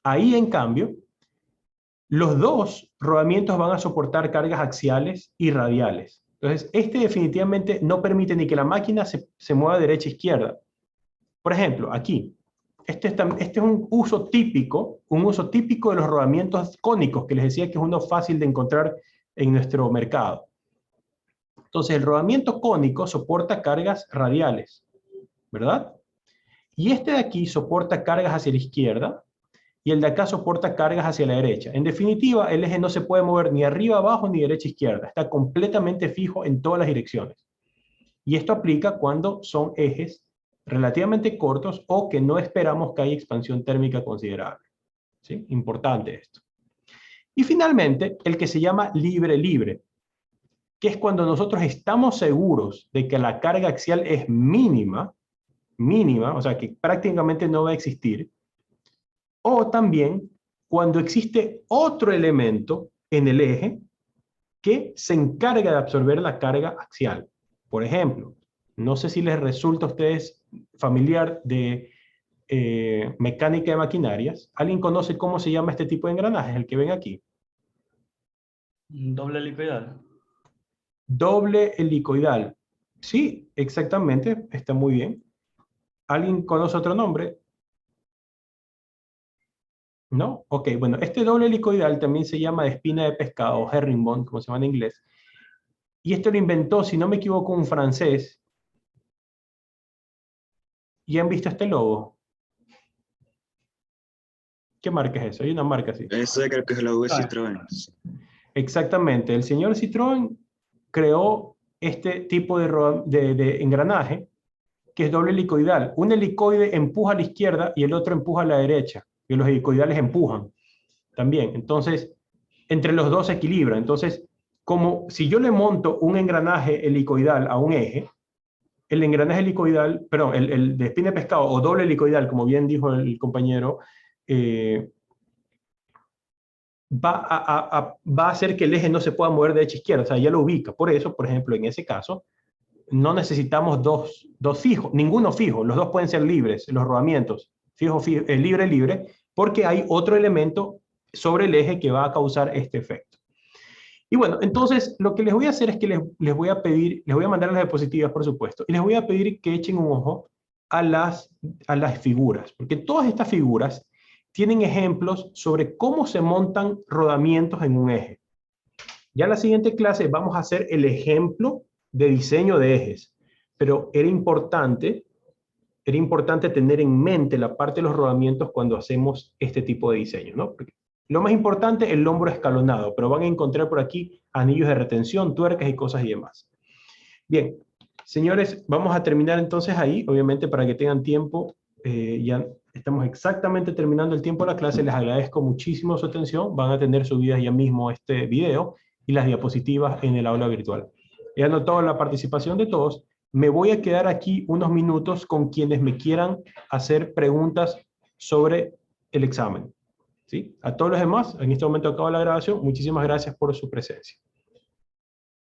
en cambio, los dos rodamientos van a soportar cargas axiales y radiales. Entonces este definitivamente no permite ni que la máquina se mueva derecha a izquierda. Por ejemplo, aquí, este es un uso típico de los rodamientos cónicos, que les decía que es uno fácil de encontrar en nuestro mercado. Entonces, el rodamiento cónico soporta cargas radiales, ¿verdad? Y este de aquí soporta cargas hacia la izquierda, y el de acá soporta cargas hacia la derecha. En definitiva, el eje no se puede mover ni arriba, abajo, ni derecha, izquierda. Está completamente fijo en todas las direcciones. Y esto aplica cuando son ejes relativamente cortos o que no esperamos que haya expansión térmica considerable. ¿Sí? Importante esto. Y finalmente, el que se llama libre-libre, que es cuando nosotros estamos seguros de que la carga axial es mínima, o sea que prácticamente no va a existir, o también cuando existe otro elemento en el eje que se encarga de absorber la carga axial. Por ejemplo, no sé si les resulta a ustedes familiar de mecánica de maquinarias. ¿Alguien conoce cómo se llama este tipo de engranajes, el que ven aquí? Doble helicoidal. Doble helicoidal. Sí, exactamente, está muy bien. ¿Alguien conoce otro nombre? ¿No? Ok, bueno, este doble helicoidal también se llama de espina de pescado, o herringbone, como se llama en inglés. Y esto lo inventó, si no me equivoco, un francés. ¿Y han visto este logo? ¿Qué marca es eso? Hay una marca así. Ese creo que es la V Citroën. Exactamente. El señor Citroën creó este tipo de engranaje que es doble helicoidal. Un helicoide empuja a la izquierda y el otro empuja a la derecha. Y los helicoidales empujan también. Entonces, entre los dos se equilibra. Entonces, como si yo le monto un engranaje helicoidal a un eje, el engranaje helicoidal, perdón, el de espina de pescado o doble helicoidal, como bien dijo el compañero, va a hacer que el eje no se pueda mover de derecha a izquierda, o sea, ya lo ubica. Por eso, por ejemplo, en ese caso, no necesitamos dos fijos, ninguno fijo, los dos pueden ser libres, los rodamientos, fijo, libre, porque hay otro elemento sobre el eje que va a causar este efecto. Y bueno, entonces lo que les voy a hacer es que les voy a pedir, les voy a mandar las diapositivas, por supuesto, y les voy a pedir que echen un ojo a las figuras, porque todas estas figuras tienen ejemplos sobre cómo se montan rodamientos en un eje. Ya en la siguiente clase vamos a hacer el ejemplo de diseño de ejes, pero era importante tener en mente la parte de los rodamientos cuando hacemos este tipo de diseño, ¿no? Porque lo más importante, el hombro escalonado, pero van a encontrar por aquí anillos de retención, tuercas y cosas y demás. Bien, señores, vamos a terminar entonces ahí, obviamente para que tengan tiempo, ya estamos exactamente terminando el tiempo de la clase, les agradezco muchísimo su atención, van a tener subidas ya mismo este video y las diapositivas en el aula virtual. He anotado la participación de todos, me voy a quedar aquí unos minutos con quienes me quieran hacer preguntas sobre el examen. ¿Sí? A todos los demás, en este momento acabo la grabación, muchísimas gracias por su presencia.